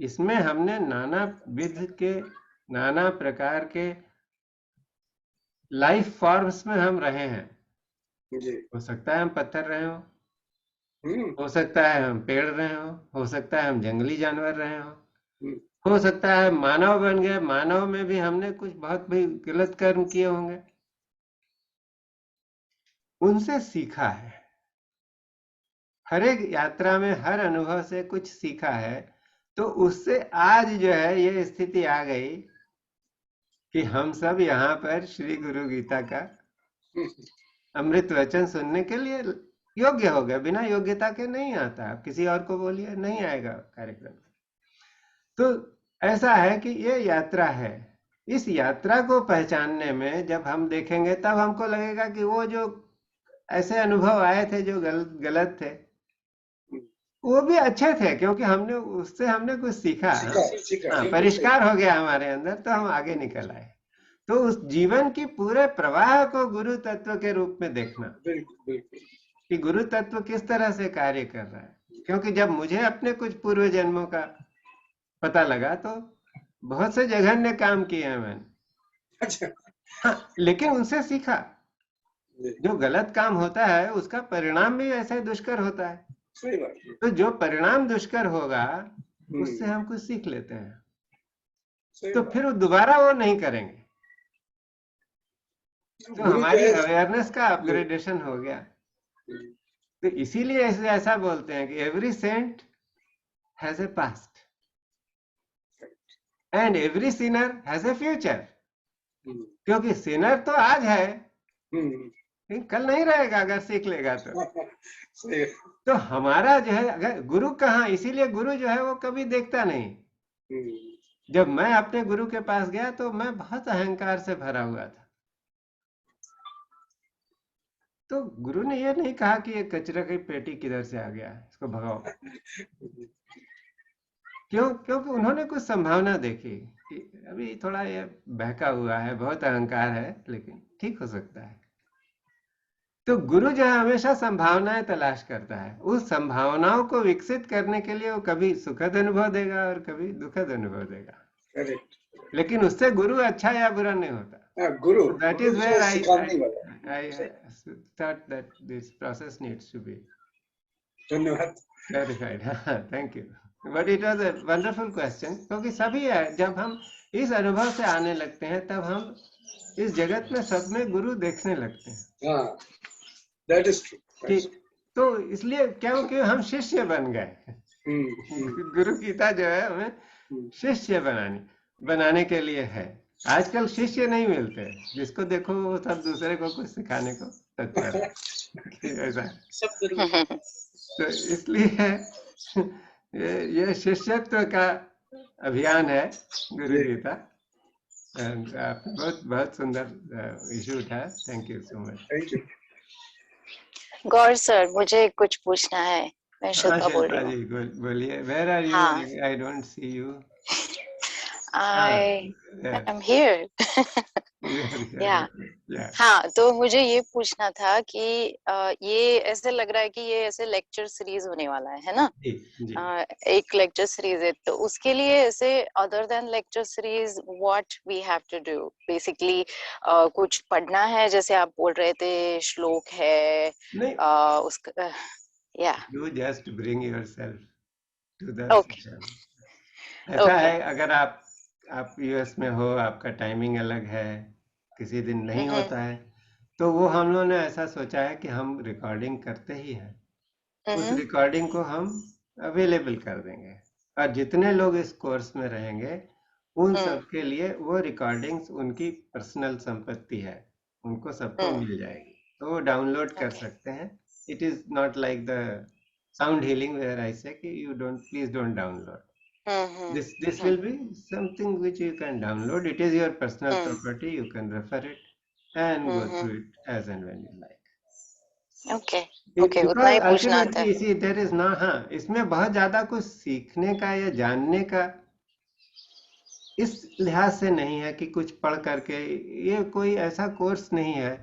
इसमें हमने नाना विध के, नाना प्रकार के लाइफ फॉर्म्स में हम रहे हैं। हो सकता है हम पत्थर रहे हो सकता है हम पेड़ रहे हो सकता है हम जंगली जानवर रहे हो सकता है मानव बन गए, मानव में भी हमने कुछ बहुत भी गलत कर्म किए होंगे, उनसे सीखा है। हर एक यात्रा में, हर अनुभव से कुछ सीखा है। तो उससे आज जो है ये स्थिति आ गई कि हम सब यहाँ पर श्री गुरु गीता का अमृत वचन सुनने के लिए योग्य हो गए। बिना योग्यता के नहीं आता। आप किसी और को बोलिए, नहीं आएगा कार्यक्रम। तो ऐसा है कि ये यात्रा है। इस यात्रा को पहचानने में जब हम देखेंगे तब हमको लगेगा कि वो जो ऐसे अनुभव आए थे जो गलत थे, वो भी अच्छे थे, क्योंकि हमने उससे कुछ सीखा। हाँ, परिष्कार हो गया हमारे अंदर, तो हम आगे निकल आए। तो उस जीवन की पूरे प्रवाह को गुरु तत्व के रूप में देखना कि गुरु तत्व किस तरह से कार्य कर रहा है। क्योंकि जब मुझे अपने कुछ पूर्व जन्मों का पता लगा तो बहुत से जघन्य काम किए हैं मैंने। हाँ, लेकिन उनसे सीखा। जो गलत काम होता है उसका परिणाम भी ऐसे दुष्कर होता है। सही बात। तो जो परिणाम दुष्कर होगा उससे हम कुछ सीख लेते हैं, तो फिर दोबारा वो नहीं करेंगे। तो हमारी अवेयरनेस का अपग्रेडेशन हो गया। तो इसीलिए ऐसा बोलते हैं कि every saint has a past and every sinner has a future. क्योंकि सिनर तो आज है, कल नहीं रहेगा अगर सीख लेगा तो हमारा जो है, अगर गुरु कहाँ, इसीलिए गुरु जो है वो कभी देखता नहीं। जब मैं अपने गुरु के पास गया तो मैं बहुत अहंकार से भरा हुआ था। तो गुरु ने ये नहीं कहा कि ये कचरे की पेटी किधर से आ गया, इसको भगाओ। क्योंकि उन्होंने कुछ संभावना देखी कि अभी थोड़ा ये बहका हुआ है, बहुत अहंकार है, लेकिन ठीक हो सकता है। तो गुरु जो है हमेशा संभावनाएं तलाश करता है। उस संभावनाओं को विकसित करने के लिए वो कभी सुखद अनुभव देगा और कभी दुखद अनुभव देगा। लेकिन उससे गुरु अच्छा या बुरा नहीं होता। गुरु, that is where I thought that this process needs to be clarified. Thank you. But it was a wonderful question, क्योंकि सभी है, जब हम इस अनुभव से आने लगते हैं तब हम इस जगत में सब में गुरु देखने लगते हैं। That is true. तो इसलिए क्योंकि हम शिष्य बन गए। गुरु गीता जो है हमें शिष्य बनाने के लिए है। आजकल शिष्य नहीं मिलते, जिसको देखो वो सब दूसरे को कुछ सिखाने को तत्पर है। ऐसा तो इसलिए ये शिष्यत्व का अभियान है गुरु गीता। बहुत बहुत सुंदर इशू उठाया। Thank you so much. Thank you Gaur sir, मुझे कुछ पूछना है। मैं शिल्पा बोल रही हूँ। बोलिए। Where are you? I don't see you. I yes, am here. Yeah. yeah. हाँ, तो मुझे ये पूछना था कि ये ऐसे लग रहा है कि ये ऐसे लेक्चर सीरीज होने वाला है ना? जी जी। एक लेक्चर सीरीज है, तो उसके लिए ऐसे other than lecture series what we have to do basically, कुछ पढ़ना है जैसे आप बोल रहे थे, श्लोक है नहीं, उसका या you just bring yourself to the okay session. ऐसा ओके है, अगर आप यूएस में हो, आपका टाइमिंग अलग है, किसी दिन नहीं होता है, तो वो हम लोगों ने ऐसा सोचा है कि हम रिकॉर्डिंग करते ही हैं, उस रिकॉर्डिंग को हम अवेलेबल कर देंगे, और जितने लोग इस कोर्स में रहेंगे उन सब के लिए वो रिकॉर्डिंग्स उनकी पर्सनल संपत्ति है, उनको सबको मिल जाएगी, तो वो डाउनलोड कर सकते हैं. It is not like the sound healing where I say कि you don't, please don't download. This will be something which you can download. It is your personal property. You can refer it and go through it as and when you like. Okay okay, उतना Because ही पूछना था. ultimately, see, there is no, हाँ, इसमें बहुत ज्यादा कुछ सीखने का या जानने का इस लिहाज से नहीं है कि कुछ पढ़ करके, ये कोई ऐसा कोर्स नहीं है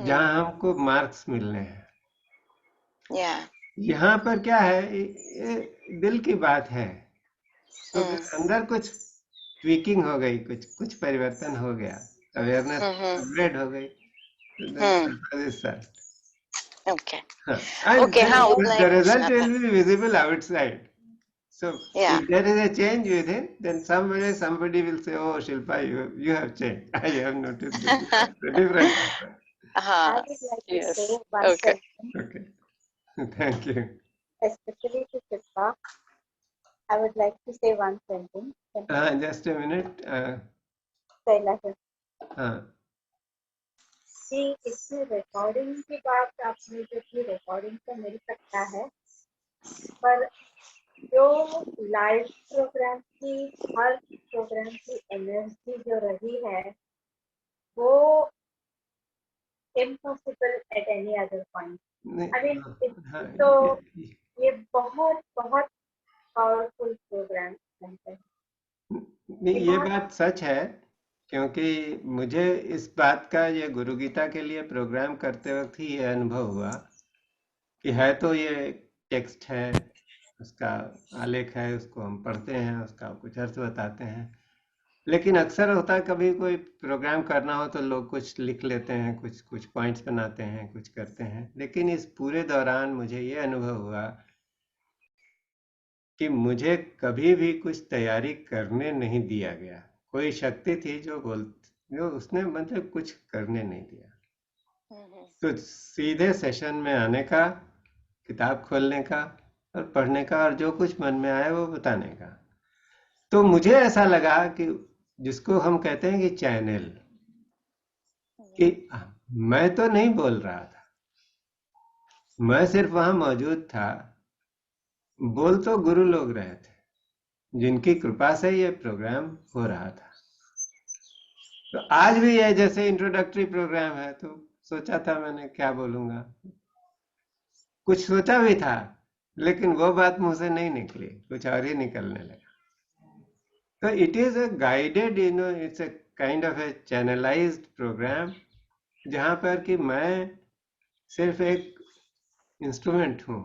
जहां हमको मार्क्स मिलने हैं. या यहाँ पर क्या है, ये दिल की बात है, तो अगर अंदर कुछ ट्वीकिंग हो गई, कुछ परिवर्तन हो गया, अवेयरनेस अपग्रेड हो गई, तो then purpose is served. Okay And okay, हाँ उतना ही the result पूछना था. will be visible outside. So या if there is a change within, then somebody will say, "Oh, Shilpa, you have changed. I have noticed that you are a different person." I हाँ would like to yes say one okay sentence, Okay. Thank you. especially to Shilpa. I would like to say one sentence. Just a minute. Kailash, हाँ, कि इसमें recording की बात आपने जो की, recording तो मिल सकता है, पर जो लाइव प्रोग्राम की, हर प्रोग्राम की एनर्जी जो रही है वो impossible at any other point. नहीं, आई मीन हाँ, तो ये बहुत बहुत पावरफुल प्रोग्राम बनते हैं. नहीं, ये बात सच है, क्योंकि मुझे इस बात का, ये गुरु गीता के लिए प्रोग्राम करते वक्त ही ये अनुभव हुआ कि है तो ये टेक्स्ट है, उसका आलेख है, उसको हम पढ़ते हैं, उसका कुछ अर्थ बताते हैं, लेकिन अक्सर होता है कभी कोई प्रोग्राम करना हो तो लोग कुछ लिख लेते हैं, कुछ पॉइंट्स बनाते हैं, कुछ करते हैं, लेकिन इस पूरे दौरान मुझे ये अनुभव हुआ कि मुझे कभी भी कुछ तैयारी करने नहीं दिया गया. कोई शक्ति थी जो उसने मतलब कुछ करने नहीं दिया, तो सीधे सेशन में आने का, किताब खोलने का और पढ़ने का, और जो कुछ मन में आए वो बताने का. तो मुझे ऐसा लगा कि जिसको हम कहते हैं कि चैनल, कि मैं तो नहीं बोल रहा था, मैं सिर्फ वहां मौजूद था, बोल तो गुरु लोग रहे थे जिनकी कृपा से ये प्रोग्राम हो रहा था. तो आज भी ये जैसे इंट्रोडक्टरी प्रोग्राम है, तो सोचा था मैंने क्या बोलूंगा, कुछ सोचा भी था, लेकिन वो बात मुंह से नहीं निकली, कुछ और ही निकलने लगा. तो it is a guided, it's a kind of a channelised programme, जहां पर कि मैं सिर्फ एक इंस्ट्रूमेंट हूँ,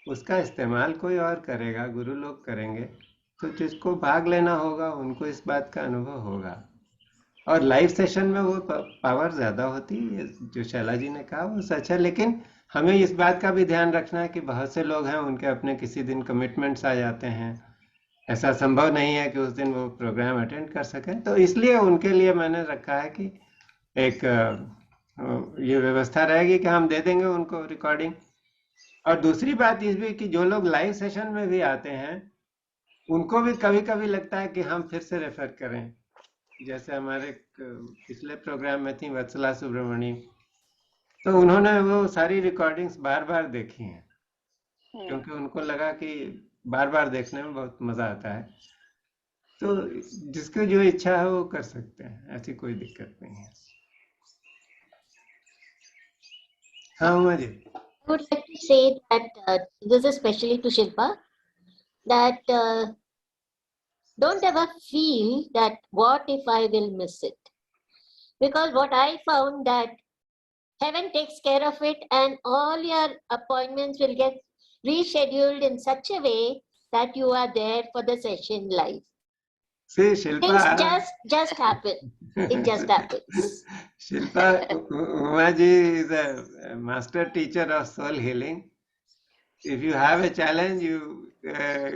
उसका इस्तेमाल कोई और करेगा, गुरु लोग करेंगे, तो जिसको भाग लेना होगा उनको इस बात का अनुभव होगा. और लाइव सेशन में वो पावर ज़्यादा होती है, जो शैला जी ने कहा वो सच है, लेकिन हमें इस बात का भी ध्यान रखना है कि बहुत से लोग हैं, उनके अपने किसी दिन कमिटमेंट्स आ जाते हैं, ऐसा संभव नहीं है कि उस दिन वो प्रोग्राम अटेंड कर सकें, तो इसलिए उनके लिए मैंने रखा है कि एक ये व्यवस्था रहेगी कि हम दे देंगे उनको रिकॉर्डिंग. और दूसरी बात इस भी कि जो लोग लाइव सेशन में भी आते हैं, उनको भी कभी कभी लगता है कि हम फिर से रेफर करें. जैसे हमारे पिछले प्रोग्राम में थी वत्सला सुब्रमणी, तो उन्होंने वो सारी रिकॉर्डिंग्स बार बार देखी हैं, क्योंकि उनको लगा कि बार बार देखने में बहुत मजा आता है. तो जिसको जो इच्छा है वो कर सकते हैं, ऐसी कोई दिक्कत नहीं है. हाँ Uma ji. I would like to say that this is especially to Shilpa, that don't ever feel that what if I will miss it. Because what I found that heaven takes care of it and all your appointments will get rescheduled in such a way that you are there for the session live. See, Things Shilpa. just happen. It just happens. Shilpa, Umaji is a master teacher of soul healing. If you have a challenge, you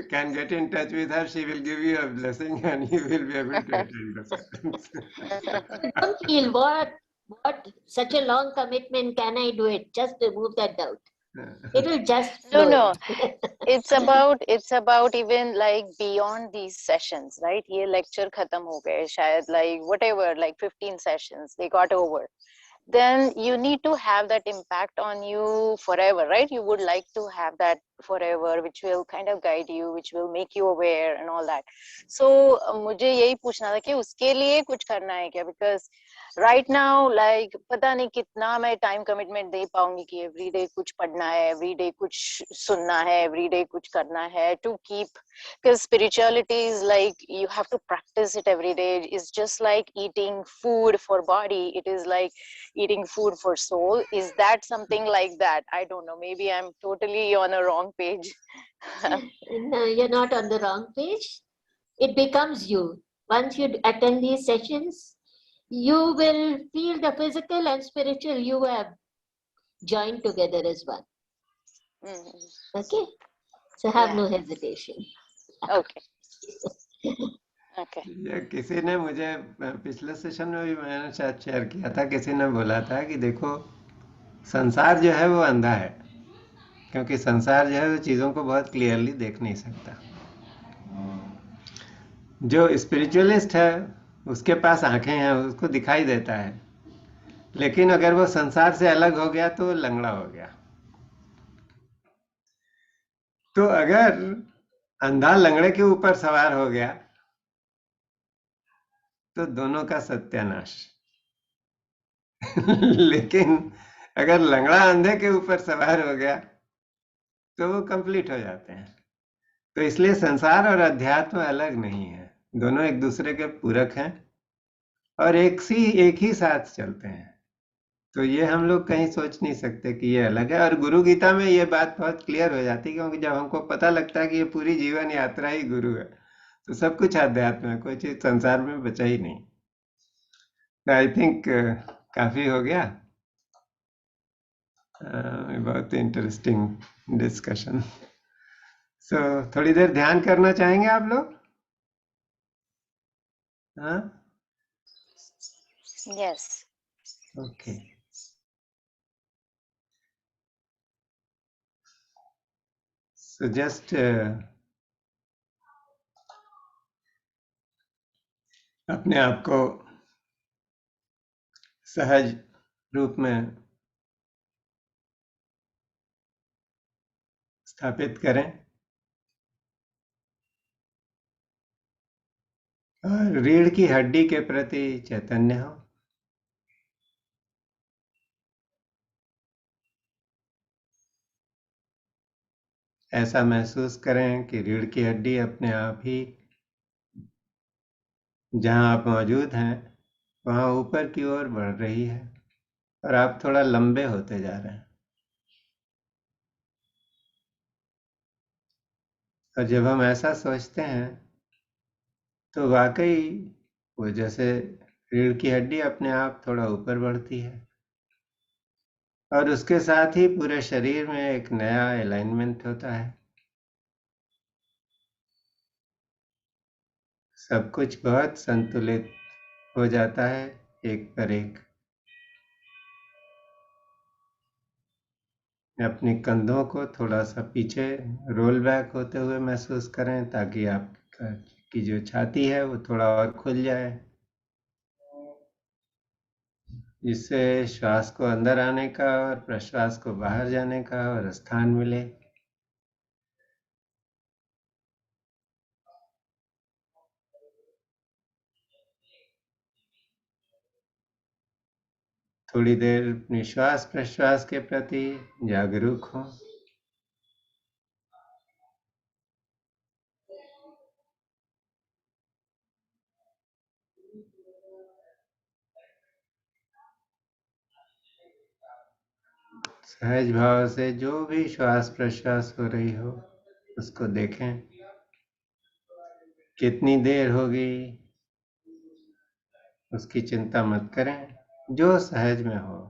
can get in touch with her. She will give you a blessing and you will be able to attend the sessions. You don't feel what such a long commitment, can I do it? Just remove that doubt. It will just No, flow no. in. it's about even like beyond these sessions, right? ये lecture खत्म हो गए शायद, like whatever, like 15 sessions they got over, then you need to have that impact on you forever, right? You would like to have that forever, which will kind of guide you, which will make you aware and all that. So मुझे यही पूछना था कि उसके लिए कुछ करना है क्या? Because right now, like पता नहीं कितना मैं time commitment दे पाऊंगी कि everyday कुछ पढ़ना है, everyday कुछ सुनना है, everyday कुछ करना है to keep, because spirituality is like you have to practice it every day. It's just like eating food for body. It is like eating food for soul. Is that something like that? I don't know. Maybe I'm totally on a wrong page. No, you're not on the wrong page. It becomes you. Once you attend these sessions, you will feel the physical and spiritual you have joined together as one. Okay? So have no hesitation. Okay. Okay. ये किसी ने मुझे पिछले session में भी मैंने शायद share किया था, किसी ने बोला था कि देखो संसार जो है वो अंधा है, क्योंकि संसार जो है वो चीज़ों को बहुत क्लियरली देख नहीं सकता। जो स्पिरिचुअलिस्ट है उसके पास आंखें हैं, उसको दिखाई देता है, लेकिन अगर वो संसार से अलग हो गया तो लंगड़ा हो गया। तो अगर अंधा लंगड़े के ऊपर सवार हो गया तो दोनों का सत्यानाश। लेकिन अगर लंगड़ा अंधे के ऊपर सवार हो गया तो वो कंप्लीट हो जाते हैं। तो इसलिए संसार और अध्यात्म अलग नहीं है, दोनों एक दूसरे के पूरक हैं और एक ही साथ चलते हैं। तो ये हम लोग कहीं सोच नहीं सकते कि ये अलग है। और गुरु गीता में ये बात बहुत क्लियर हो जाती है, क्योंकि जब हमको पता लगता है कि ये पूरी जीवन यात्रा ही गुरु है तो सब कुछ अध्यात्म है, कोई चीज संसार में बचा ही नहीं। आई थिंक काफी हो गया। बहुत इंटरेस्टिंग डिस्कशन। सो थोड़ी देर ध्यान करना चाहेंगे आप लोग? हाँ, Yes. ओके। सो जस्ट अपने आप को सहज रूप में स्थापित करें और रीढ़ की हड्डी के प्रति चैतन्य हो। ऐसा महसूस करें कि रीढ़ की हड्डी अपने आप ही जहां आप मौजूद हैं वहां ऊपर की ओर बढ़ रही है और आप थोड़ा लंबे होते जा रहे हैं। और जब हम ऐसा सोचते हैं तो वाकई वो जैसे रीढ़ की हड्डी अपने आप थोड़ा ऊपर बढ़ती है और उसके साथ ही पूरे शरीर में एक नया अलाइनमेंट होता है। सब कुछ बहुत संतुलित हो जाता है एक पर एक। अपने कंधों को थोड़ा सा पीछे रोल बैक होते हुए महसूस करें ताकि आपकी जो छाती है वो थोड़ा और खुल जाए, जिससे श्वास को अंदर आने का और प्रश्वास को बाहर जाने का और स्थान मिले। थोड़ी देर निश्वास प्रश्वास के प्रति जागरूक हो। सहज भाव से जो भी श्वास प्रश्वास हो रही हो उसको देखें। कितनी देर होगी उसकी चिंता मत करें, जो सहज में हो।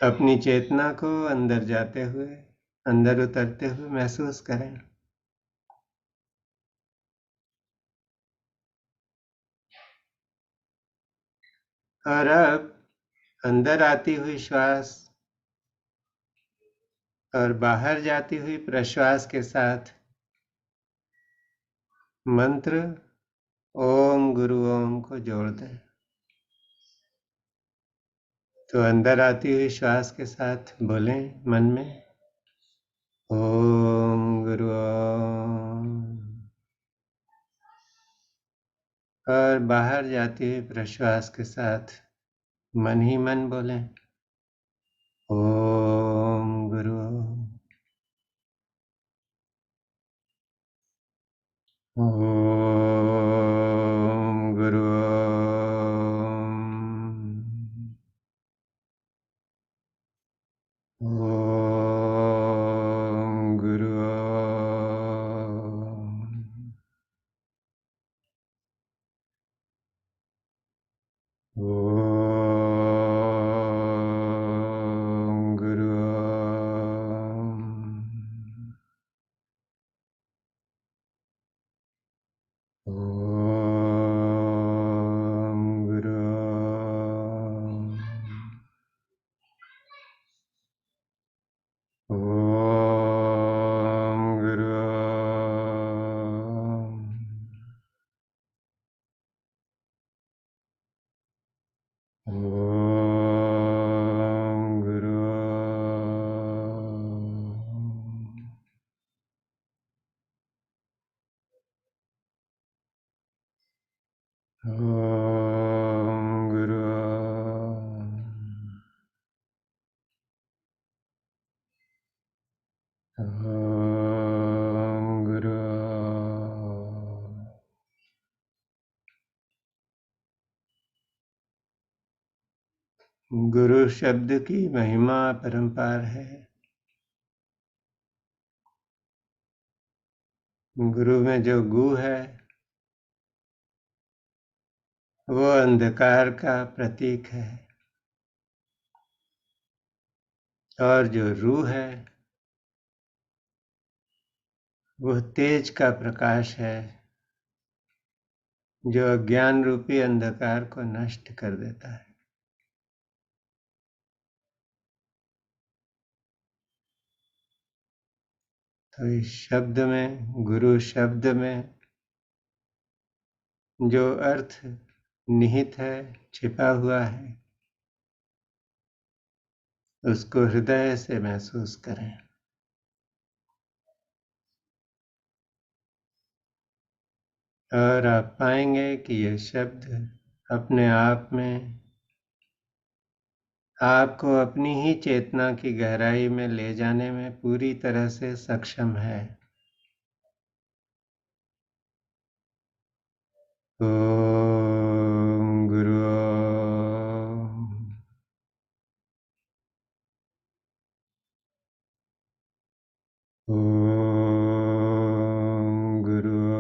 अपनी चेतना को अंदर जाते हुए, अंदर उतरते हुए महसूस करें। और अब अंदर आती हुई श्वास और बाहर जाती हुई प्रश्वास के साथ मंत्र ओम गुरु ओम को जोड़ दें। तो अंदर आती हुई श्वास के साथ बोलें मन में ओम गुरु ओम, और बाहर जाती हुई प्रश्वास के साथ मन ही मन बोलें ओम गुरु ओम गुरु ओम गुरु ओम गुरु ओम गुरु ओम गुरु ओम गुरु ओम गुरु ओम गुरु। गुरु शब्द की महिमा परंपार है। गुरु में जो गु है वो अंधकार का प्रतीक है, और जो रूह है वह तेज का प्रकाश है जो अज्ञान रूपी अंधकार को नष्ट कर देता है। तो इस शब्द में, गुरु शब्द में जो अर्थ निहित है, छिपा हुआ है, उसको हृदय से महसूस करें। और आप पाएंगे कि यह शब्द अपने आप में आपको अपनी ही चेतना की गहराई में ले जाने में पूरी तरह से सक्षम है। ओम गुरु ओम। ओम गुरु ओम।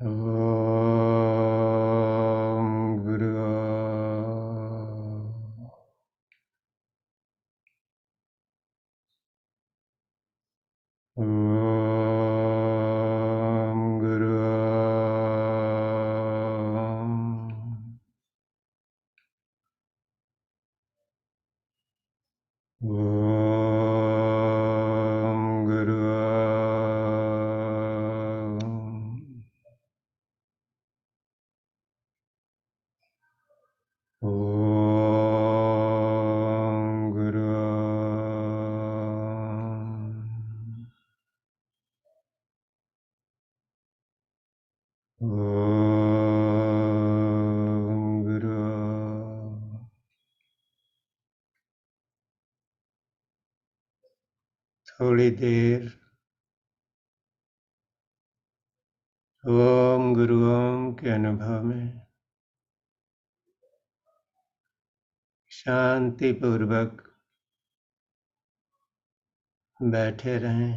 ओम गुरु ओम। ओम गुरु ओम। ॐ गुरु थोड़ी देर ओम गुरु ओम के अनुभव में शांति पूर्वक बैठे रहें।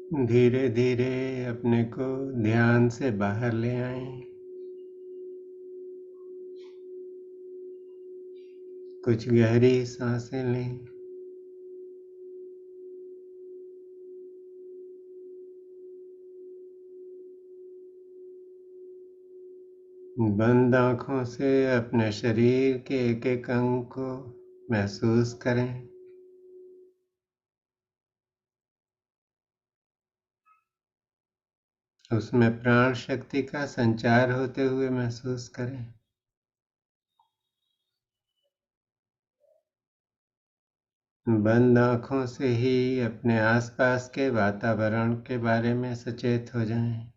धीरे धीरे अपने को ध्यान से बाहर ले आएं। कुछ गहरी सांसें लें। बंद आंखों से अपने शरीर के एक एक अंग को महसूस करें। उसमें प्राण शक्ति का संचार होते हुए महसूस करें। बंद आंखों से ही अपने आसपास के वातावरण के बारे में सचेत हो जाएं।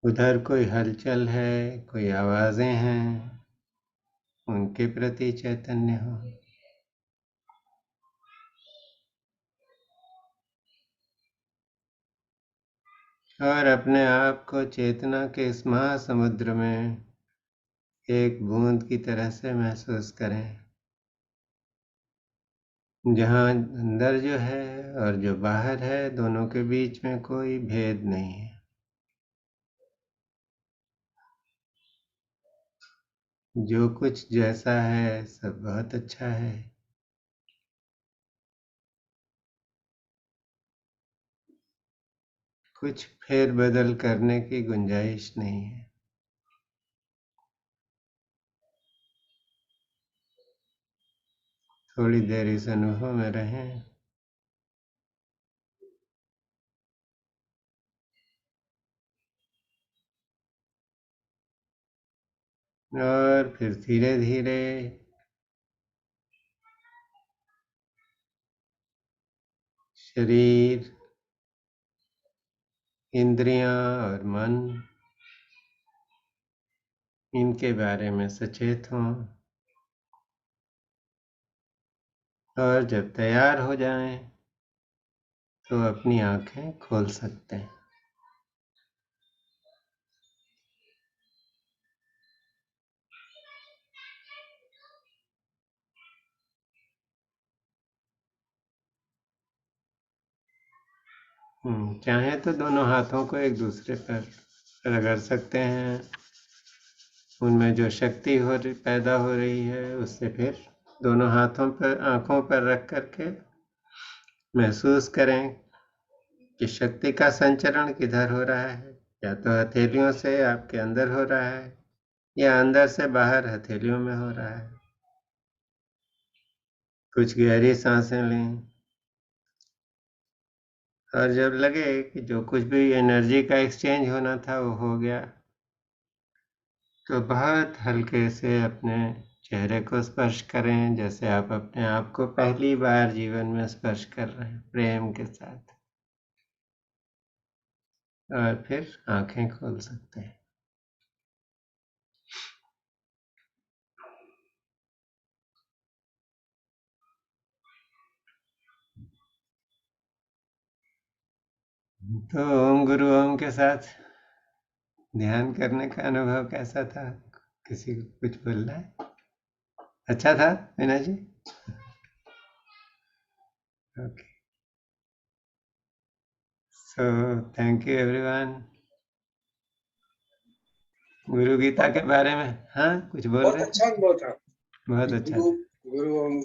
उधर कोई हलचल है, कोई आवाजें हैं, उनके प्रति चैतन्य हो। और अपने आप को चेतना के इस महासमुद्र में एक बूंद की तरह से महसूस करें, जहाँ अंदर जो है और जो बाहर है, दोनों के बीच में कोई भेद नहीं है। जो कुछ जैसा है सब बहुत अच्छा है। कुछ फेर बदल करने की गुंजाइश नहीं है। थोड़ी देर इस अनुभव में रहें। और फिर धीरे धीरे शरीर, इंद्रियां और मन, इनके बारे में सचेत हों। और जब तैयार हो जाएं तो अपनी आंखें खोल सकते हैं। चाहे तो दोनों हाथों को एक दूसरे पर रगड़ सकते हैं। उनमें जो शक्ति पैदा हो रही है, उससे फिर दोनों हाथों पर, आंखों पर रख करके महसूस करें कि शक्ति का संचरण किधर हो रहा है। या तो हथेलियों से आपके अंदर हो रहा है, या अंदर से बाहर हथेलियों में हो रहा है। कुछ गहरी सांसें लें। और जब लगे कि जो कुछ भी एनर्जी का एक्सचेंज होना था वो हो गया, तो बहुत हल्के से अपने चेहरे को स्पर्श करें, जैसे आप अपने आप को पहली बार जीवन में स्पर्श कर रहे हैं, प्रेम के साथ। और फिर आंखें खोल सकते हैं। तो ओम गुरु ओम के साथ ध्यान करने का अनुभव कैसा था? किसी को कुछ बोलना है? अच्छा था Meena ji? Okay, so thank you everyone. Guru Gita के बारे में हाँ कुछ बोल बहुत रहे अच्छा थे? अनुभव था। बहुत अच्छा गुरु था। गुरु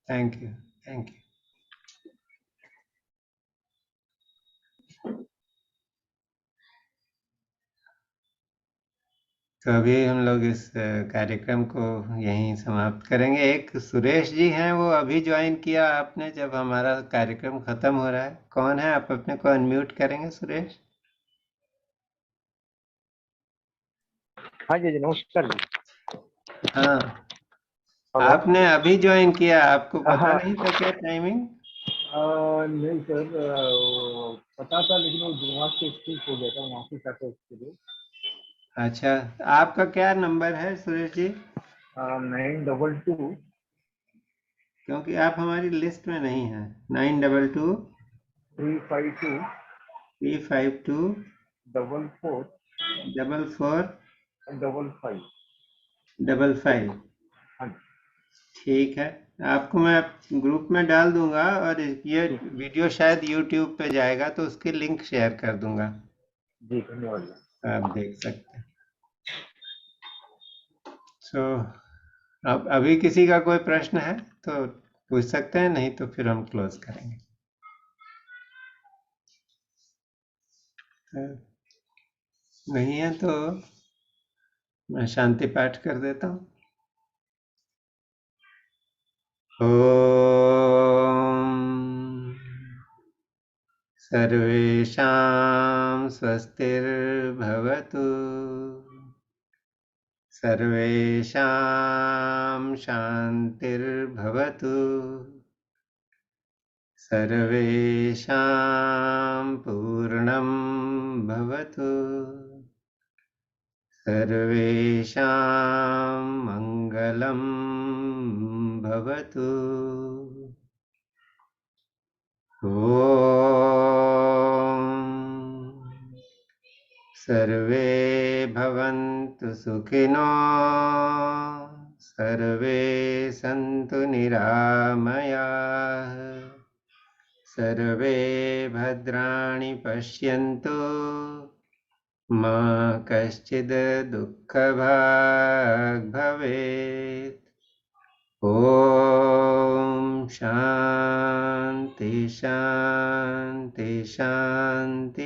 थैंक यू, थैंक यू। तो अभी हम लोग इस कार्यक्रम को यहीं समाप्त करेंगे। एक सुरेश जी हैं, वो अभी ज्वाइन किया आपने, जब हमारा कार्यक्रम खत्म हो रहा है। कौन है? आप अपने को अनम्यूट करेंगे सुरेश? हाँ जी नमस्कार जी। हाँ, हेलो। आपने अभी ज्वाइन किया, आपको पता हाँ नहीं था क्या टाइमिंग? नहीं सर, पता था लेकिन वो दिमाग से स्किप हो गया था, माफी चाहता हूँ उसके लिए। अच्छा, आपका क्या नंबर है सुरेश जी? 922 क्योंकि आप हमारी लिस्ट में नहीं हैं। 922 352 352 44 44 55। 55। हाँ जी। ठीक है, आपको मैं ग्रुप में डाल दूंगा, और ये वीडियो शायद YouTube पे जाएगा तो उसके लिंक शेयर कर दूंगा, जी धन्यवाद। आप देख सकते हैं। सो अब अभी किसी का कोई प्रश्न है तो पूछ सकते हैं, नहीं तो फिर हम क्लोज करेंगे। नहीं है तो मैं शांति पाठ कर देता हूँ। ओम सर्वेषां स्वस्तिर्भवतु, सर्वेषां शान्तिर्भवतु, सर्वेषां पूर्णं भवतु, सर्वेषां मङ्गलं भवतु। ॐ सर्वे भवन्तु सुखिनो, सर्वे सन्तु निरामयाः, सर्वे भद्राणि पश्यन्तु, मा कश्चित् दुःखभाग् भवेत्। ॐ शान्ति शान्ति शान्ति।